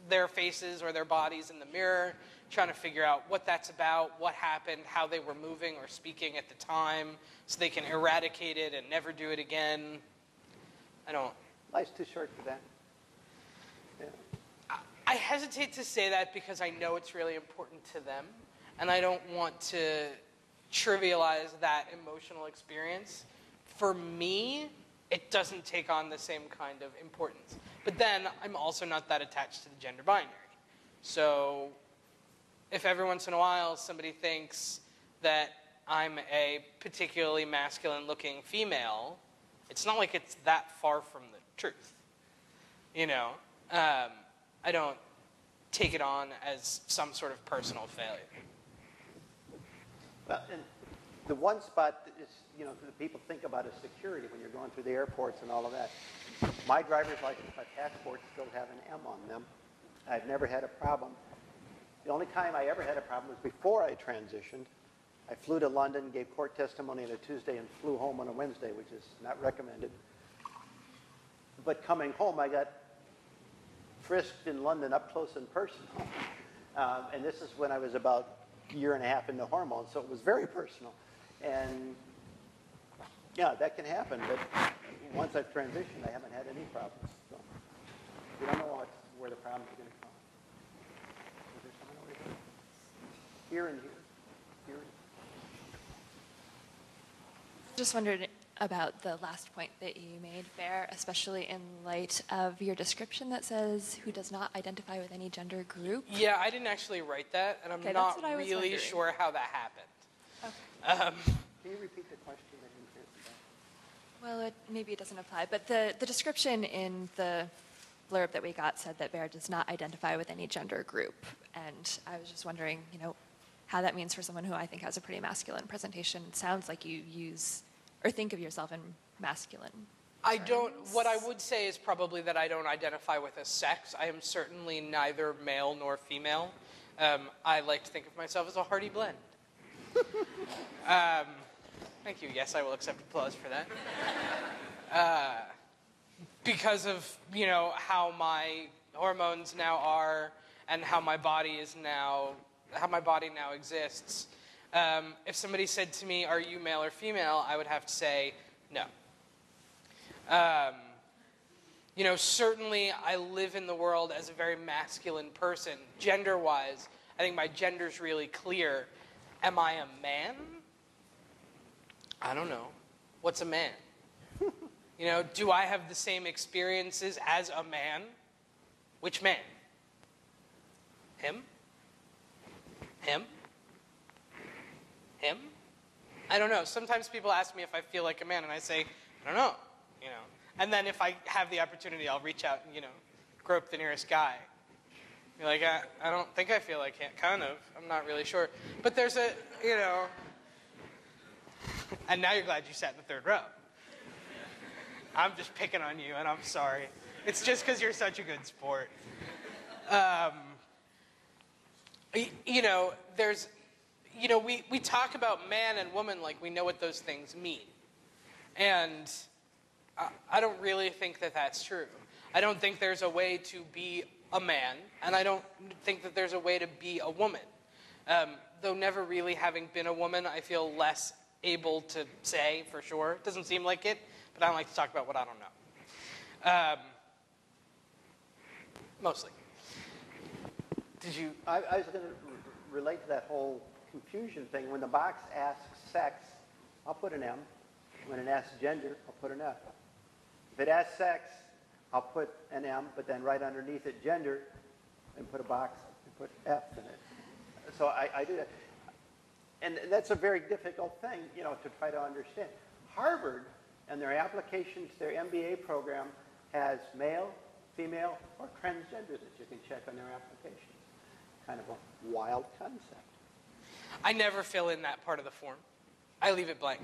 S2: their faces or their bodies in the mirror, trying to figure out what that's about, what happened, how they were moving or speaking at the time, so they can eradicate it and never do it again.
S3: Life's too short for that. Yeah.
S2: I hesitate to say that because I know it's really important to them, and I don't want to trivialize that emotional experience. For me, it doesn't take on the same kind of importance. But then I'm also not that attached to the gender binary. So if every once in a while somebody thinks that I'm a particularly masculine-looking female, it's not like it's that far from the truth. I don't take it on as some sort of personal failure.
S3: Well, and the one spot that is, that people think about is security when you're going through the airports and all of that. My driver's license, my passports still have an M on them. I've never had a problem. The only time I ever had a problem was before I transitioned. I flew to London, gave court testimony on a Tuesday, and flew home on a Wednesday, which is not recommended. But coming home, I got frisked in London up close and personal. And this is when I was about a year and a half into hormones, so it was very personal. And yeah, that can happen, but once I've transitioned, I haven't had any problems. So we don't know where the problems are going to come. Is there someone over here? Here and here. Here and here.
S8: Just wondered about the last point that you made, Bear, especially in light of your description that says who does not identify with any gender group.
S2: Yeah, I didn't actually write that, and I'm not really sure how that happened.
S8: Okay.
S3: Can you repeat the question? I didn't hear it.
S8: Well, maybe it doesn't apply, but the description in the blurb that we got said that Bear does not identify with any gender group, and I was just wondering, how that means for someone who I think has a pretty masculine presentation. It sounds like you use or think of yourself in masculine terms.
S2: What I would say is probably that I don't identify with a sex. I am certainly neither male nor female. I like to think of myself as a hearty blend. Thank you. Yes, I will accept applause for that. Because of, how my hormones now are and how my body now exists. If somebody said to me, are you male or female, I would have to say no. Certainly I live in the world as a very masculine person. Gender-wise, I think my gender's really clear. Am I a man? I don't know. What's a man? Do I have the same experiences as a man? Which man? Him? Him? Him? I don't know. Sometimes people ask me if I feel like a man, and I say, I don't know. And then if I have the opportunity, I'll reach out and, grope the nearest guy. Be like, I don't think I feel like him. Kind of. I'm not really sure. But there's a, And now you're glad you sat in the third row. I'm just picking on you, and I'm sorry. It's just because you're such a good sport. There's... we talk about man and woman like we know what those things mean. And I don't really think that that's true. I don't think there's a way to be a man, and I don't think that there's a way to be a woman. Though never really having been a woman, I feel less able to say for sure. It doesn't seem like it, but I don't like to talk about what I don't know. Mostly. Did you?
S3: I was going to relate to that whole confusion thing. When the box asks sex, I'll put an M. When it asks gender, I'll put an F. If it asks sex, I'll put an M, but then right underneath it, gender, and put a box and put F in it. So I do that. And that's a very difficult thing, to try to understand. Harvard, and their application to their MBA program, has male, female, or transgender that you can check on their application. Kind of a wild concept.
S2: I never fill in that part of the form. I leave it blank.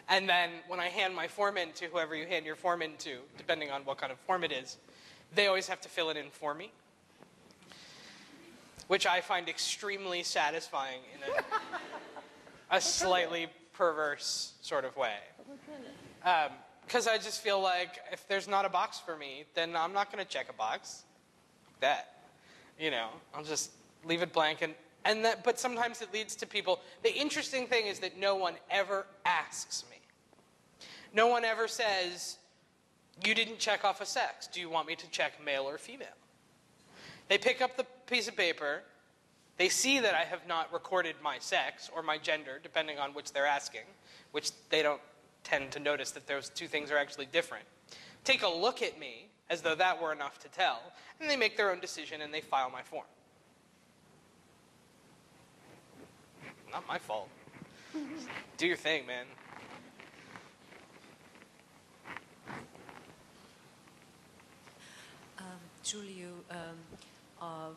S2: And then when I hand my form in to whoever you hand your form in to, depending on what kind of form it is, they always have to fill it in for me, which I find extremely satisfying in a slightly perverse sort of way. Because I just feel like if there's not a box for me, then I'm not going to check a box like that. I'll just leave it blank. But sometimes it leads to people. The interesting thing is that no one ever asks me. No one ever says, you didn't check off a sex. Do you want me to check male or female? They pick up the piece of paper. They see that I have not recorded my sex or my gender, depending on which they're asking, which they don't tend to notice that those two things are actually different. Take a look at me as though that were enough to tell, and they make their own decision and they file my form. Not my fault. Do your thing, man.
S9: Julie, you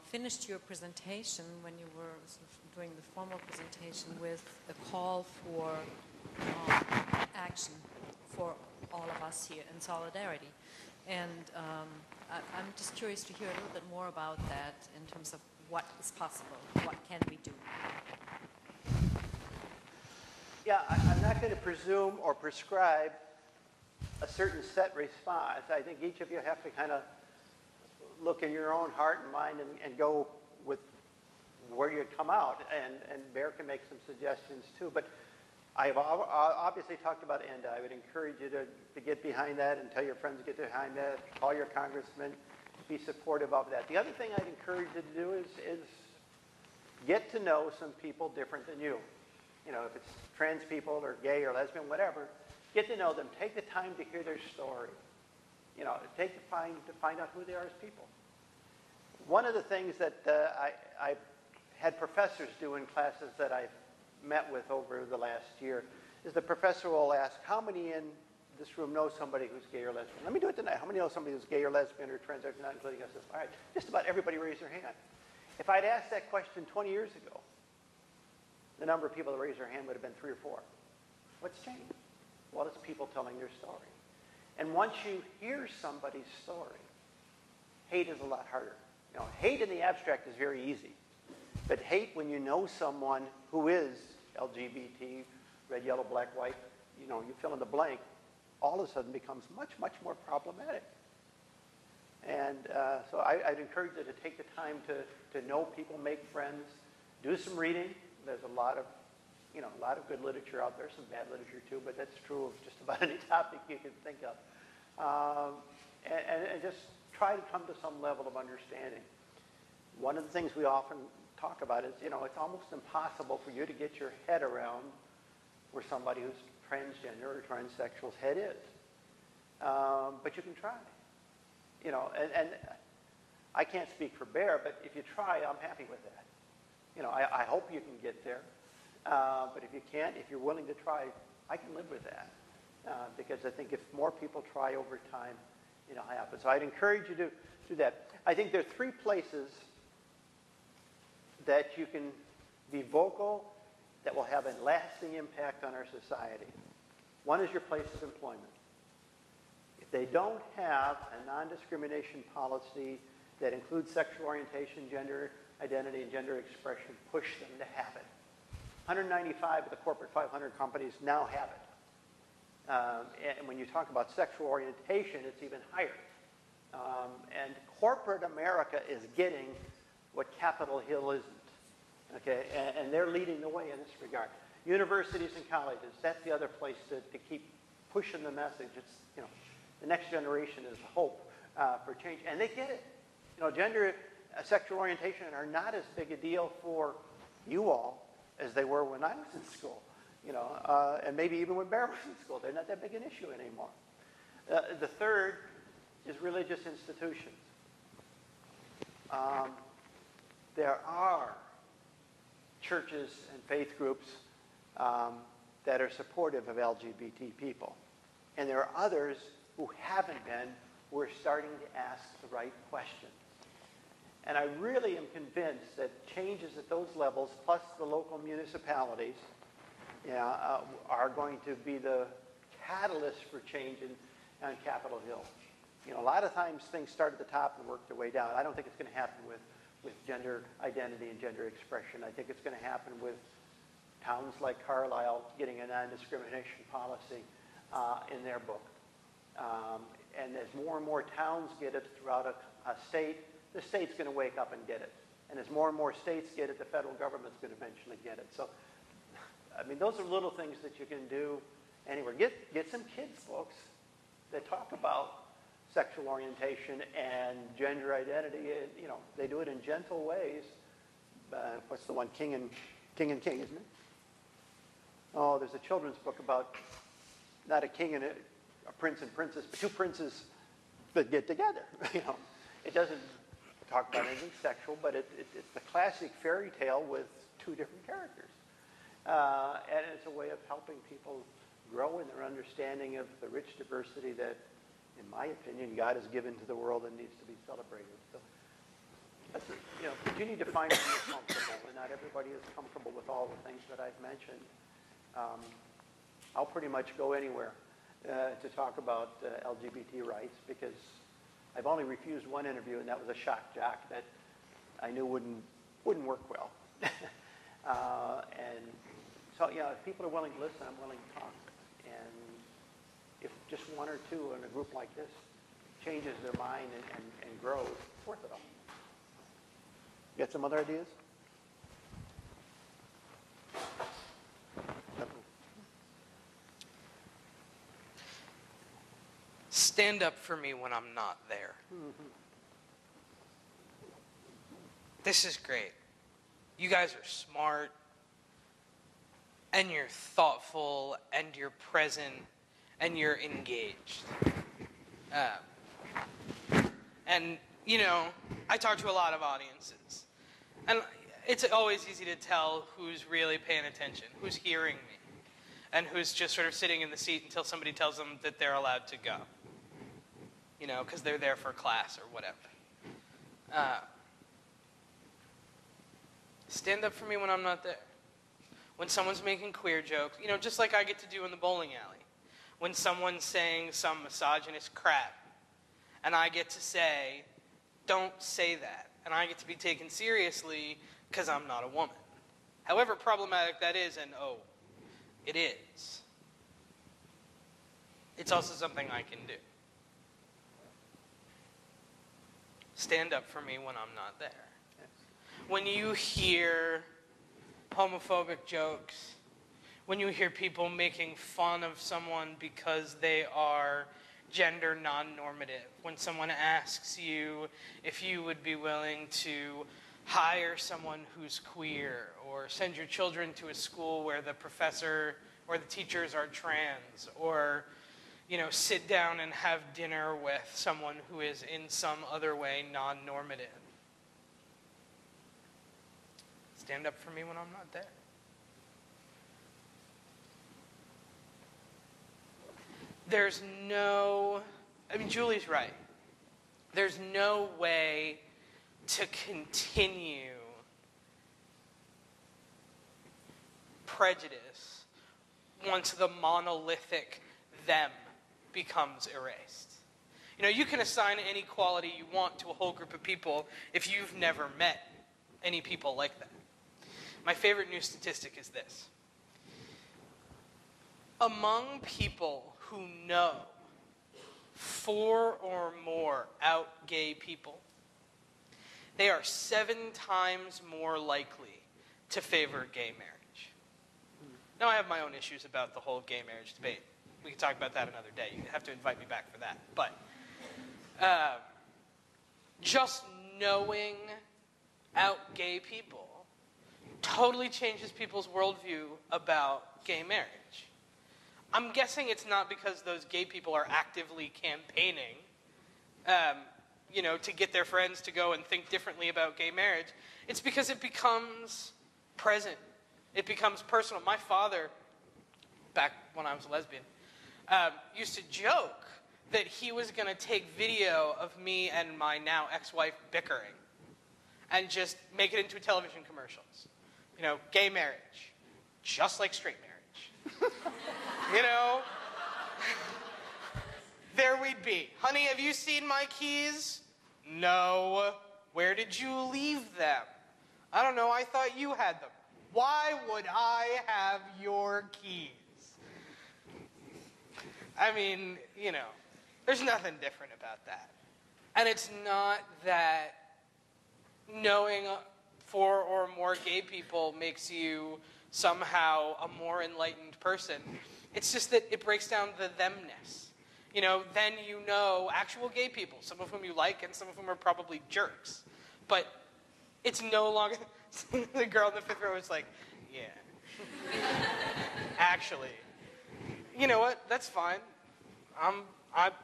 S9: finished your presentation when you were sort of doing the formal presentation with a call for action for all of us here in solidarity. And I'm just curious to hear a little bit more about that in terms of what is possible, what can we do?
S3: Yeah, I'm not going to presume or prescribe a certain set response. I think each of you have to kind of look in your own heart and mind and go with where you come out. And Bear can make some suggestions too. But I've obviously talked about ENDA. I would encourage you to get behind that and tell your friends to get behind that. Call your congressman. Be supportive of that. The other thing I'd encourage you to do is get to know some people different than you. If it's trans people or gay or lesbian, whatever, get to know them. Take the time to hear their story. Take the time to find out who they are as people. One of the things that I had professors do in classes that I've met with over the last year is the professor will ask, how many in this room know somebody who's gay or lesbian? Let me do it tonight. How many know somebody who's gay or lesbian or trans, not including us? All right, just about everybody raised their hand. If I'd asked that question 20 years ago, the number of people that raised their hand would have been 3 or 4. What's changed? Well, it's people telling their story. And once you hear somebody's story, hate is a lot harder. Hate in the abstract is very easy. But hate when you know someone who is LGBT, red, yellow, black, white, you fill in the blank, all of a sudden becomes much, much more problematic. And so I'd encourage you to take the time to know people, make friends, do some reading. There's a lot of good literature out there, some bad literature too, but that's true of just about any topic you can think of. And just try to come to some level of understanding. One of the things we often talk about is, it's almost impossible for you to get your head around where somebody who's transgender or transsexual's head is. But you can try. And I can't speak for Bear, but if you try, I'm happy with that. I hope you can get there. But if you can't, if you're willing to try, I can live with that. Because I think if more people try over time, it'll happen. So I'd encourage you to do that. I think there are 3 places that you can be vocal that will have a lasting impact on our society. One is your place of employment. If they don't have a non-discrimination policy that includes sexual orientation, gender identity, and gender expression, push them to have it. 195 of the corporate 500 companies now have it. And when you talk about sexual orientation, it's even higher. And corporate America is getting what Capitol Hill isn't. Okay, and they're leading the way in this regard. Universities and colleges, that's the other place to keep pushing the message. It's, the next generation is hope for change. And they get it. Gender, sexual orientation are not as big a deal for you all as they were when I was in school. And maybe even when Bear was in school. They're not that big an issue anymore. The third is religious institutions. There are churches and faith groups that are supportive of LGBT people. And there are others who haven't been, who are starting to ask the right questions. And I really am convinced that changes at those levels, plus the local municipalities, are going to be the catalyst for change on Capitol Hill. A lot of times things start at the top and work their way down. I don't think it's going to happen with gender identity and gender expression. I think it's going to happen with towns like Carlisle getting a non-discrimination policy in their book. And as more and more towns get it throughout a state, the state's going to wake up and get it. And as more and more states get it, the federal government's going to eventually get it. So, those are little things that you can do anywhere. Get some kids' books that talk about sexual orientation and gender identity. They do it in gentle ways. What's the one? King and King, isn't it? Oh, there's a children's book about not a king and a prince and princess, but two princes that get together. It doesn't talk about anything sexual, but it's the classic fairy tale with two different characters. And it's a way of helping people grow in their understanding of the rich diversity that, in my opinion, God has given to the world and needs to be celebrated. So, you need to find where you're comfortable, and not everybody is comfortable with all the things that I've mentioned. I'll pretty much go anywhere to talk about LGBT rights, because I've only refused one interview, and that was a shock jock that I knew wouldn't work well. And so, if people are willing to listen, I'm willing to talk. And if just one or two in a group like this changes their mind and grows, it's worth it all. Get some other ideas?
S2: Stand up for me when I'm not there. Mm-hmm. This is great. You guys are smart, and you're thoughtful, and you're present, and you're engaged. And, I talk to a lot of audiences, and it's always easy to tell who's really paying attention, who's hearing me, and who's just sort of sitting in the seat until somebody tells them that they're allowed to go, because they're there for class or whatever. Stand up for me when I'm not there. When someone's making queer jokes, just like I get to do in the bowling alley. When someone's saying some misogynist crap, and I get to say, don't say that. And I get to be taken seriously because I'm not a woman. However problematic that is, and it is. It's also something I can do. Stand up for me when I'm not there. When you hear homophobic jokes, when you hear people making fun of someone because they are gender non-normative, when someone asks you if you would be willing to hire someone who's queer, or send your children to a school where the professor or the teachers are trans, or sit down and have dinner with someone who is in some other way non-normative. Stand up for me when I'm not there. There's no, Julie's right. There's no way to continue prejudice once the monolithic them becomes erased. You can assign any quality you want to a whole group of people if you've never met any people like that. My favorite new statistic is this. Among people who know 4 or more out gay people, they are 7 times more likely to favor gay marriage. Now, I have my own issues about the whole gay marriage debate. We can talk about that another day. You have to invite me back for that. But just knowing out gay people totally changes people's worldview about gay marriage. I'm guessing it's not because those gay people are actively campaigning, to get their friends to go and think differently about gay marriage. It's because it becomes present. It becomes personal. My father, back when I was a lesbian, used to joke that he was going to take video of me and my now ex-wife bickering and just make it into television commercials. Gay marriage, just like straight marriage. There we'd be. Honey, have you seen my keys? No. Where did you leave them? I don't know. I thought you had them. Why would I have your keys? I mean, there's nothing different about that. And it's not that knowing 4 or more gay people makes you somehow a more enlightened person. It's just that it breaks down the themness. Then actual gay people, some of whom you like and some of whom are probably jerks. But it's no longer... The girl in the 5th row is like, yeah. Actually. You know what? That's fine.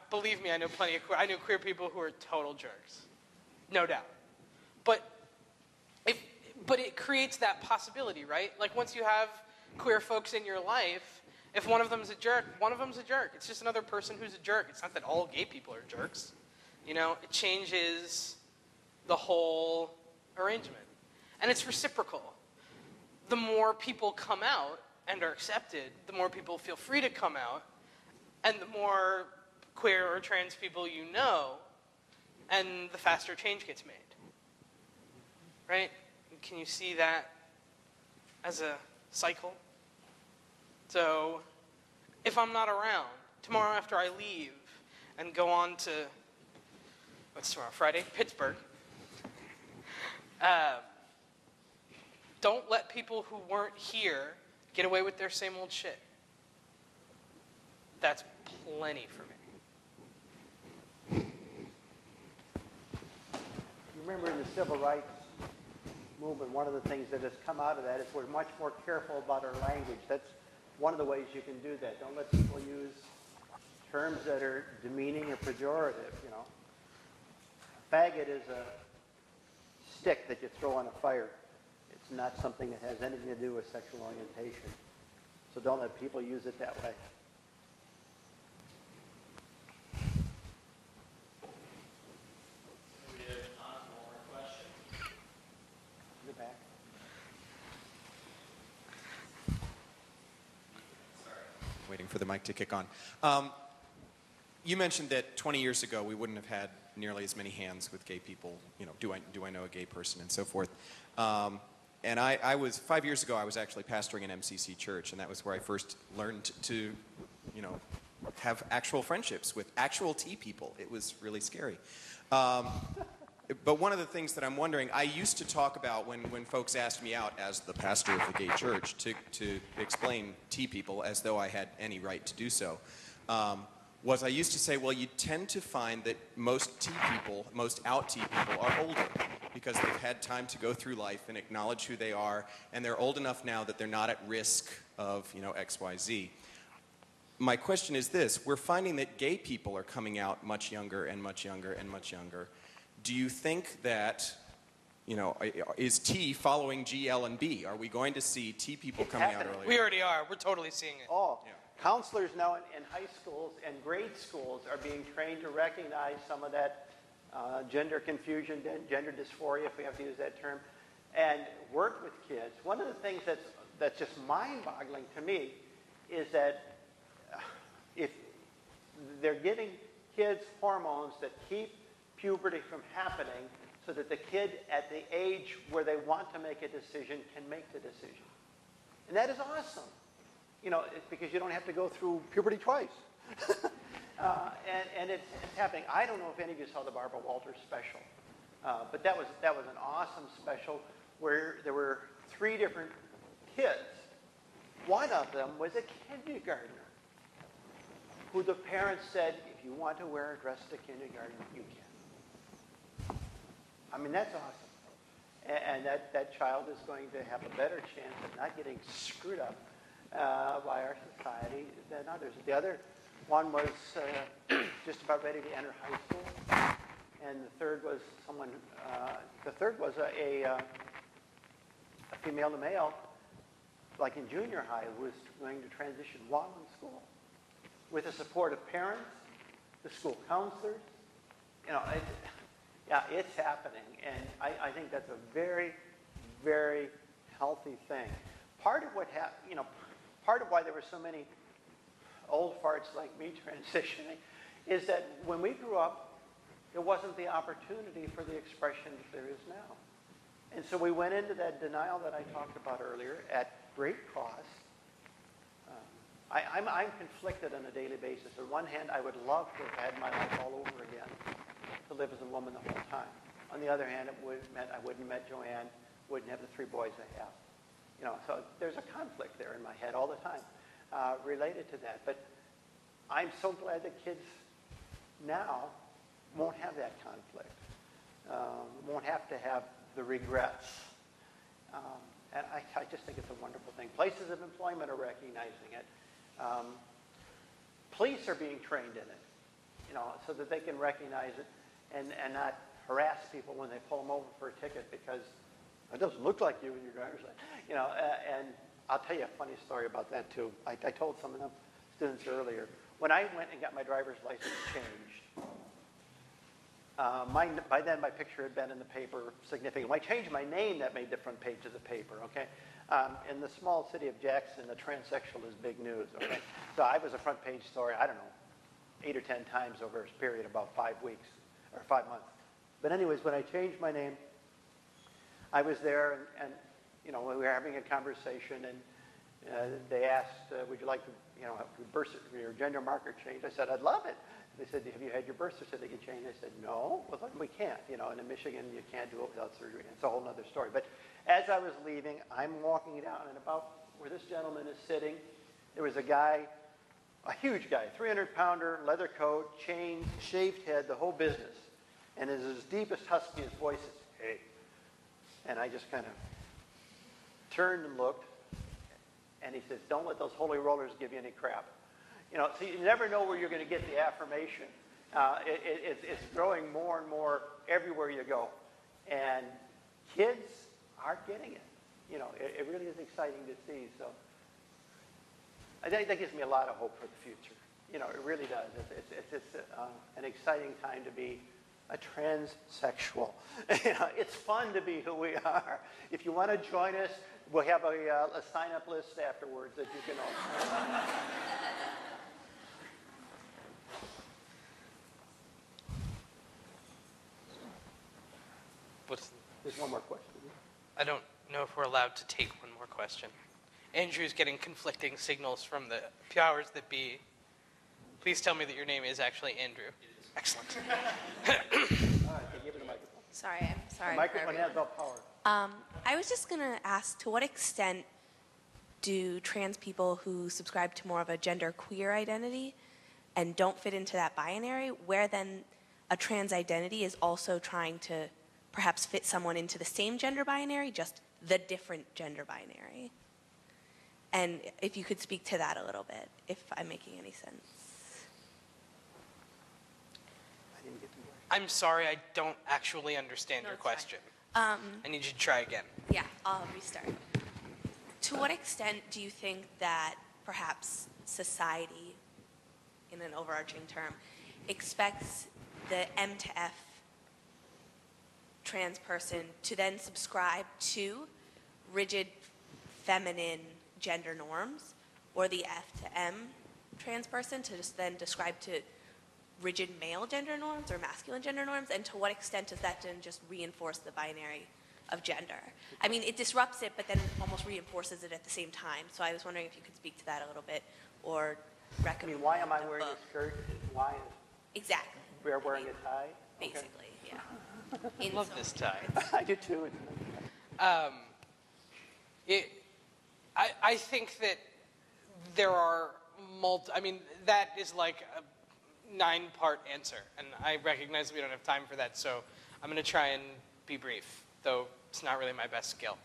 S2: Believe me, I know plenty of I know queer people who are total jerks. No doubt. But it creates that possibility, right? Like once you have queer folks in your life, if one of them's a jerk, one of them's a jerk. It's just another person who's a jerk. It's not that all gay people are jerks. It changes the whole arrangement. And it's reciprocal. The more people come out and are accepted, the more people feel free to come out, and the more queer or trans people you know, and the faster change gets made. Right? Can you see that as a cycle? So, if I'm not around, tomorrow after I leave and go on to, what's tomorrow, Friday? Pittsburgh. Don't let people who weren't here get away with their same old shit. That's plenty for me.
S3: You remember in the civil rights movement, one of the things that has come out of that is we're much more careful about our language. That's one of the ways you can do that. Don't let people use terms that are demeaning or pejorative, Faggot is a stick that you throw on a fire. It's not something that has anything to do with sexual orientation. So don't let people use it that way.
S1: We have time for one more question.
S3: In the back.
S10: Waiting for the mic to kick on. You mentioned that 20 years ago we wouldn't have had nearly as many hands with gay people. Do I know a gay person and so forth. And I was 5 years ago. I was actually pastoring an MCC church, and that was where I first learned to, have actual friendships with actual T people. It was really scary. But one of the things that I'm wondering, I used to talk about when folks asked me out as the pastor of the gay church to explain T people as though I had any right to do so, was I used to say, well, you tend to find that most T people, most out T people are older because they've had time to go through life and acknowledge who they are, and they're old enough now that they're not at risk of, X, Y, Z. My question is this: we're finding that gay people are coming out much younger and much younger and much younger. Do you think that, is T following G, L, and B? Are we going to see T people coming out earlier?
S2: We already are. We're totally seeing it.
S3: Oh, yeah. Counselors now in high schools and grade schools are being trained to recognize some of that gender confusion, gender dysphoria, if we have to use that term, and work with kids. One of the things that's just mind-boggling to me is that if they're giving kids hormones that keep puberty from happening so that the kid at the age where they want to make a decision can make the decision. And that is awesome. It's because you don't have to go through puberty twice. and it's happening. I don't know if any of you saw the Barbara Walters special, but that was an awesome special where there were 3 different kids. One of them was a kindergartner who the parents said, if you want to wear a dress to kindergarten, you can. mean, that's awesome. And that child is going to have a better chance of not getting screwed up by our society than others. The other one was just about ready to enter high school, and the third was a female to male, like in junior high, who was going to transition while in school, with the support of parents, the school counselors. You know, it's happening, and I think that's a very, very healthy thing. Part of part of why there were so many old farts like me transitioning is that when we grew up, there wasn't the opportunity for the expression that there is now. And so we went into that denial that I talked about earlier at great cost. I'm conflicted on a daily basis. On one hand, I would love to have had my life all over again, to live as a woman the whole time. On the other hand, it would have meant I wouldn't have met Joanne, wouldn't have the 3 boys I have. You know, so there's a conflict there in my head all the time related to that. But I'm so glad that kids now won't have that conflict, won't have to have the regrets. And I just think it's a wonderful thing. Places of employment are recognizing it. Police are being trained in it, you know, so that they can recognize it and not harass people when they pull them over for a ticket because it doesn't look like you in your driver's license. You know, and I'll tell you a funny story about that too. I told some of the students earlier. When I went and got my driver's license changed, by then my picture had been in the paper significantly. When I changed my name, that made the front page of the paper, okay? In the small city of Jackson, the transsexual is big news, okay? So I was a front page story, I don't know, 8 or 10 times over a period of about 5 weeks or 5 months. But anyways, when I changed my name, I was there and you know, we were having a conversation and they asked, would you like to, you know, have your gender marker changed? I said, I'd love it. They said, have you had your birth certificate changed? I said, no. Well, we can't. You know, and in Michigan, you can't do it without surgery. It's a whole other story. But as I was leaving, I'm walking down, and about where this gentleman is sitting, there was a guy, a huge guy, 300-pounder, leather coat, chain, shaved head, the whole business. And his deepest, huskiest voice is, hey. And I just kind of turned and looked, and he says, don't let those holy rollers give you any crap. You know, so you never know where you're going to get the affirmation. It's growing more and more everywhere you go. And kids are getting it. You know, it really is exciting to see. So I think that gives me a lot of hope for the future. You know, it really does. It's an exciting time to be a transsexual. You know, it's fun to be who we are. If you want to join us, we'll have a sign-up list afterwards that you can all. There's one more question.
S2: I don't know if we're allowed to take one more question. Andrew's getting conflicting signals from the powers that be. Please tell me that your name is actually Andrew. Excellent.
S3: All right, give it a microphone.
S11: Sorry, I'm sorry.
S3: The microphone has no power.
S11: I was just going to ask, to what extent do trans people who subscribe to more of a gender queer identity and don't fit into that binary, where then a trans identity is also trying to perhaps fit someone into the same gender binary, just the different gender binary? And if you could speak to that a little bit, if I'm making any sense.
S3: I didn't get the word.
S2: I'm sorry, I don't actually understand your question. I need you to try again.
S11: Yeah, I'll restart. To what extent do you think that perhaps society, in an overarching term, expects the M to F trans person to then subscribe to rigid feminine gender norms, or the F to M trans person to just then describe to rigid male gender norms or masculine gender norms, and to what extent does that then just reinforce the binary of gender? I mean, it disrupts it, but then almost reinforces it at the same time. So I was wondering if you could speak to that a little bit, or recommend.
S3: I mean, why am I wearing a skirt? Why is
S11: exactly
S3: we're wearing a tie?
S11: basically?
S3: Okay.
S11: Yeah.
S2: I love this tie.
S3: I do too.
S2: I think that there are that is like a 9-part answer, and I recognize we don't have time for that, so I'm going to try and be brief, though it's not really my best skill.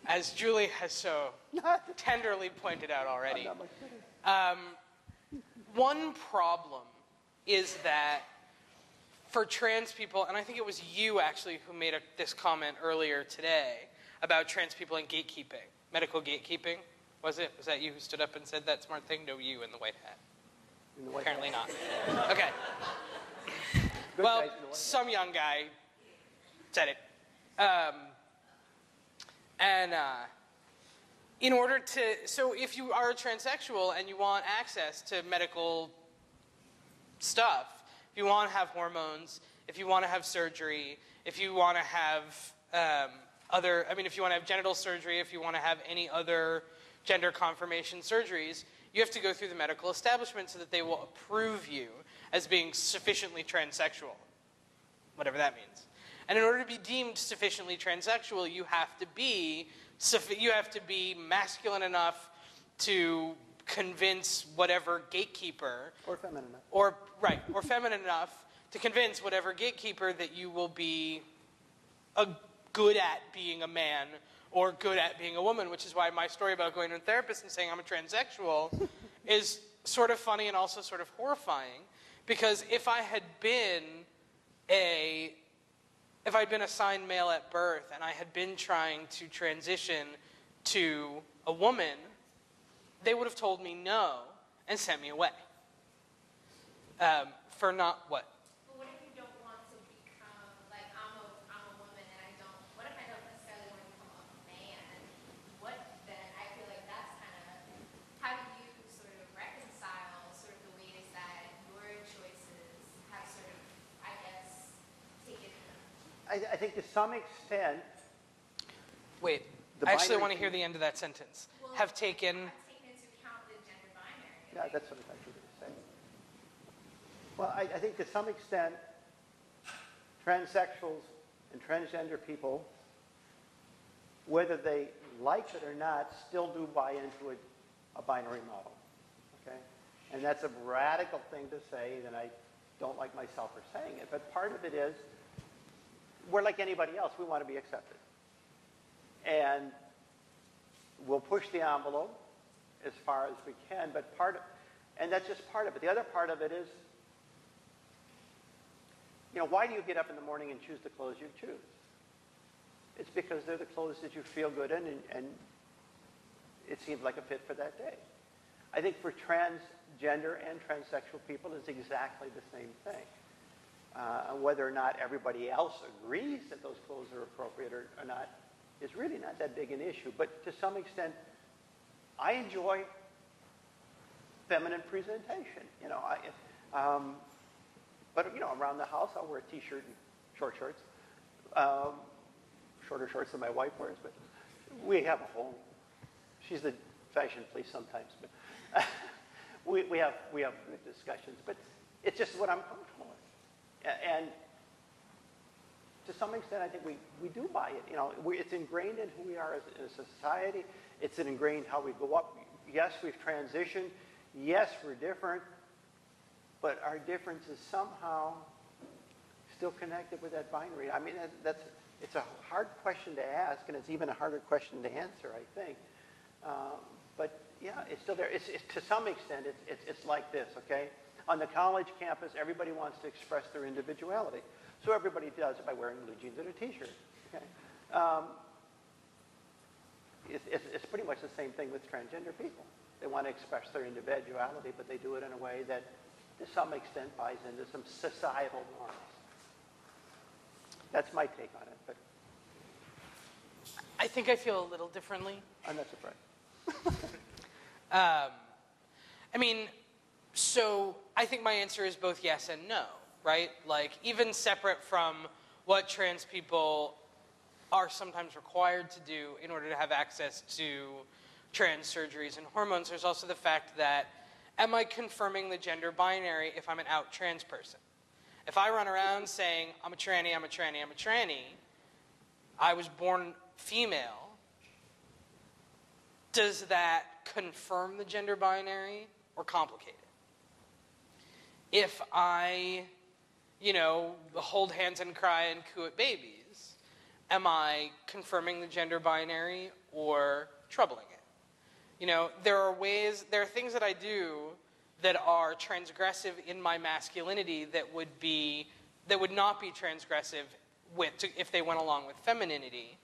S2: As Julie has so tenderly pointed out already. One problem is that for trans people, and I think it was you actually who made this comment earlier today about trans people and gatekeeping, medical gatekeeping. Was it? Was that you who stood up and said that smart thing? No, you in the white hat.
S3: In the white
S2: Apparently
S3: hat.
S2: not. Okay. Well, some young guy said it. In order to, so if you are a transsexual and you want access to medical stuff, if you want to have hormones, if you want to have surgery, if you want to have if you want to have genital surgery, if you want to have any other gender confirmation surgeries, you have to go through the medical establishment so that they will approve you as being sufficiently transsexual, whatever that means. And in order to be deemed sufficiently transsexual, you have to be masculine enough to convince whatever gatekeeper,
S3: Or feminine enough.
S2: or feminine enough to convince whatever gatekeeper that you will be good at being a man or good at being a woman, which is why my story about going to a therapist and saying I'm a transsexual is sort of funny and also sort of horrifying, because if I had been assigned male at birth and I had been trying to transition to a woman, they would have told me no and sent me away. For not what?
S12: But what if you don't want to become, like, I'm a woman and I don't, what if I don't necessarily want to become a man? What then? I feel like that's kind of, how do you sort of reconcile sort of the ways that your choices have sort of, I guess, taken
S3: I think to some extent.
S2: Wait, I actually want to hear the end of that sentence. Have taken
S12: into account the gender binary?
S3: Yeah, that's what I thought you were going to say. Well, I think to some extent, transsexuals and transgender people, whether they like it or not, still do buy into a binary model. Okay? And that's a radical thing to say, and I don't like myself for saying it, but part of it is, we're like anybody else. We want to be accepted. And we'll push the envelope as far as we can, but and that's just part of it. The other part of it is, why do you get up in the morning and choose the clothes you choose? It's because they're the clothes that you feel good in, and it seems like a fit for that day. I think for transgender and transsexual people, it's exactly the same thing. Whether or not everybody else agrees that those clothes are appropriate or not is really not that big an issue. But to some extent, I enjoy feminine presentation. But around the house, I'll wear a T-shirt and short shorts, shorter shorts than my wife wears. But we have a home. She's the fashion police sometimes, but we have good discussions. But it's just what I'm comfortable with. And to some extent, I think we do buy it. It's ingrained in who we are as a society. It's ingrained how we go up. Yes, we've transitioned. Yes, we're different. But our difference is somehow still connected with that binary. I mean, it's a hard question to ask, and it's even a harder question to answer, I think. But yeah, it's still there. It's to some extent, it's like this, okay? On the college campus, everybody wants to express their individuality. So everybody does it by wearing blue jeans and a T-shirt. Okay? It's pretty much the same thing with transgender people. They want to express their individuality, but they do it in a way that, to some extent, buys into some societal norms. That's my take on it. But
S2: I think I feel a little differently.
S3: I'm not surprised.
S2: So I think my answer is both yes and no, right? Like, even separate from what trans people are sometimes required to do in order to have access to trans surgeries and hormones, there's also the fact that, am I confirming the gender binary if I'm an out trans person? If I run around saying, I'm a tranny, I'm a tranny, I'm a tranny, I was born female, does that confirm the gender binary or complicate it? If I, hold hands and cry and coo at babies, am I confirming the gender binary or troubling it? You know, there are things that I do that are transgressive in my masculinity that would not be transgressive if they went along with femininity,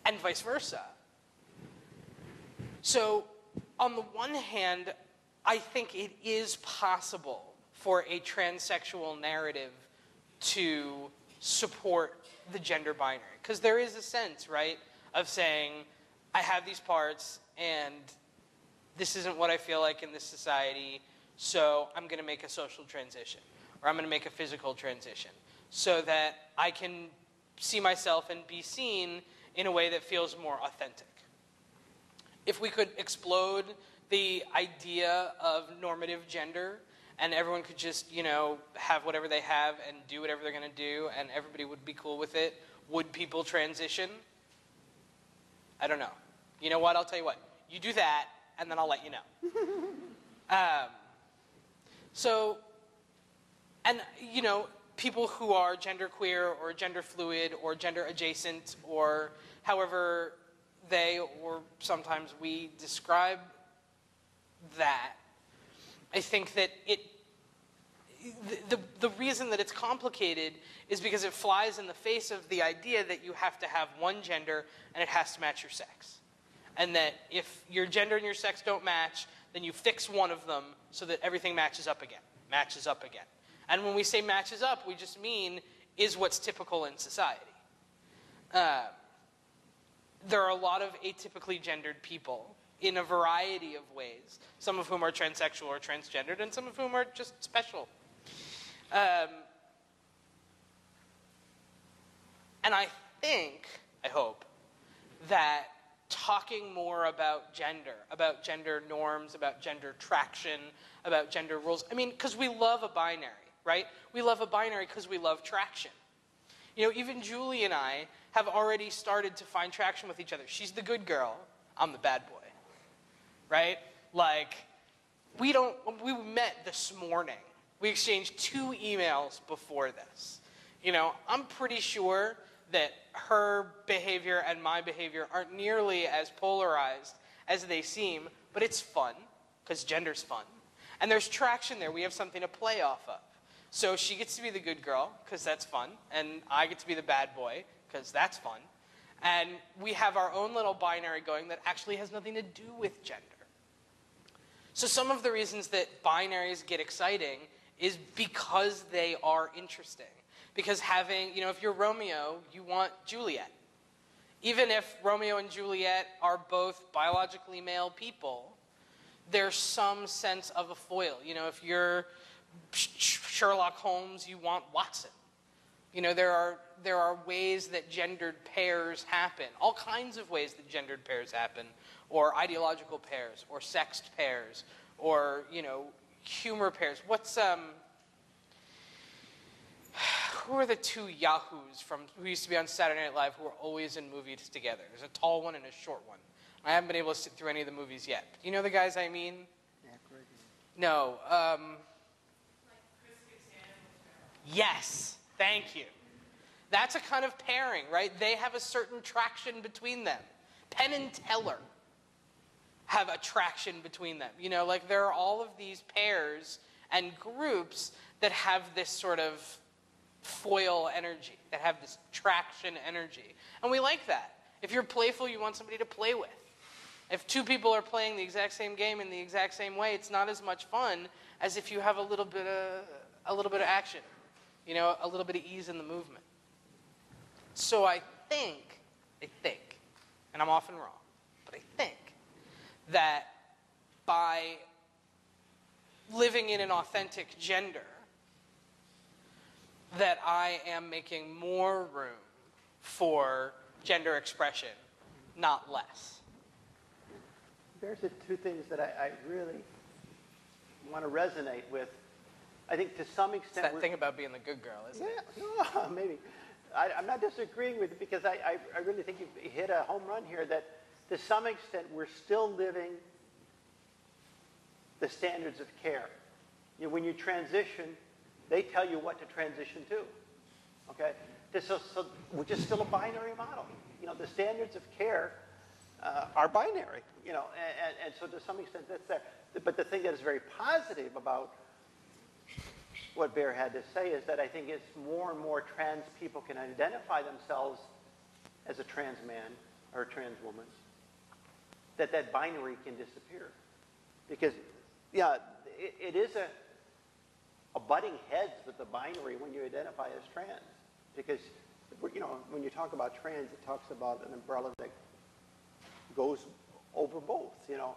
S2: and vice versa. So, on the one hand, I think it is possible for a transsexual narrative to support the gender binary. Because there is a sense, right, of saying, I have these parts, and this isn't what I feel like in this society, so I'm going to make a social transition, or I'm going to make a physical transition, so that I can see myself and be seen in a way that feels more authentic. If we could explode the idea of normative gender, and everyone could just, you know, have whatever they have and do whatever they're going to do, and everybody would be cool with it, would people transition? I don't know. You know what? I'll tell you what. You do that, and then I'll let you know. And, you know, people who are genderqueer or gender fluid or gender adjacent or however they or sometimes we describe that, I think that the reason that it's complicated is because it flies in the face of the idea that you have to have one gender and it has to match your sex. And that if your gender and your sex don't match, then you fix one of them so that everything matches up again. And when we say matches up, we just mean is what's typical in society. There are a lot of atypically gendered people in a variety of ways, some of whom are transsexual or transgendered, and some of whom are just special. And I hope, that talking more about gender norms, about gender traction, about gender rules, I mean, because we love a binary, right? We love a binary because we love traction. You know, even Julie and I have already started to find traction with each other. She's the good girl, I'm the bad boy. Right? Like, we met this morning. We exchanged 2 emails before this. You know, I'm pretty sure that her behavior and my behavior aren't nearly as polarized as they seem, but it's fun, because gender's fun. And there's traction there. We have something to play off of. So she gets to be the good girl, because that's fun, and I get to be the bad boy, because that's fun. And we have our own little binary going that actually has nothing to do with gender. So some of the reasons that binaries get exciting is because they are interesting. Because having, you know, if you're Romeo, you want Juliet. Even if Romeo and Juliet are both biologically male people, there's some sense of a foil. You know, if you're Sherlock Holmes, you want Watson. You know, there are ways that gendered pairs happen, all kinds of ways that gendered pairs happen, or ideological pairs, or sexed pairs, or, you know, humor pairs. Who are the 2 yahoos who used to be on Saturday Night Live who are always in movies together? There's a tall one and a short one. I haven't been able to sit through any of the movies yet. Do you know the guys I mean? No. Yes. Thank you. That's a kind of pairing, right? They have a certain traction between them. Penn and Teller have a traction between them. You know, like there are all of these pairs and groups that have this sort of foil energy, that have this traction energy. And we like that. If you're playful, you want somebody to play with. If 2 people are playing the exact same game in the exact same way, it's not as much fun as if you have a little bit of action. You know, a little bit of ease in the movement. So I think, and I'm often wrong, but I think that by living in an authentic gender, that I am making more room for gender expression, not less.
S3: There's the 2 things that I really want to resonate with. I think to some extent...
S2: It's that thing about being the good girl, isn't it?
S3: Yeah, maybe. I'm not disagreeing with it because I really think you've hit a home run here that to some extent we're still living the standards of care. You know, when you transition, they tell you what to transition to. Okay? So which is still a binary model. You know, the standards of care are binary. You know, and so to some extent that's there. But the thing that is very positive about what Bear had to say is that I think as more and more trans people can identify themselves as a trans man or a trans woman, that binary can disappear. Because, yeah, it is a butting heads with the binary when you identify as trans. Because, you know, when you talk about trans, it talks about an umbrella that goes over both, you know.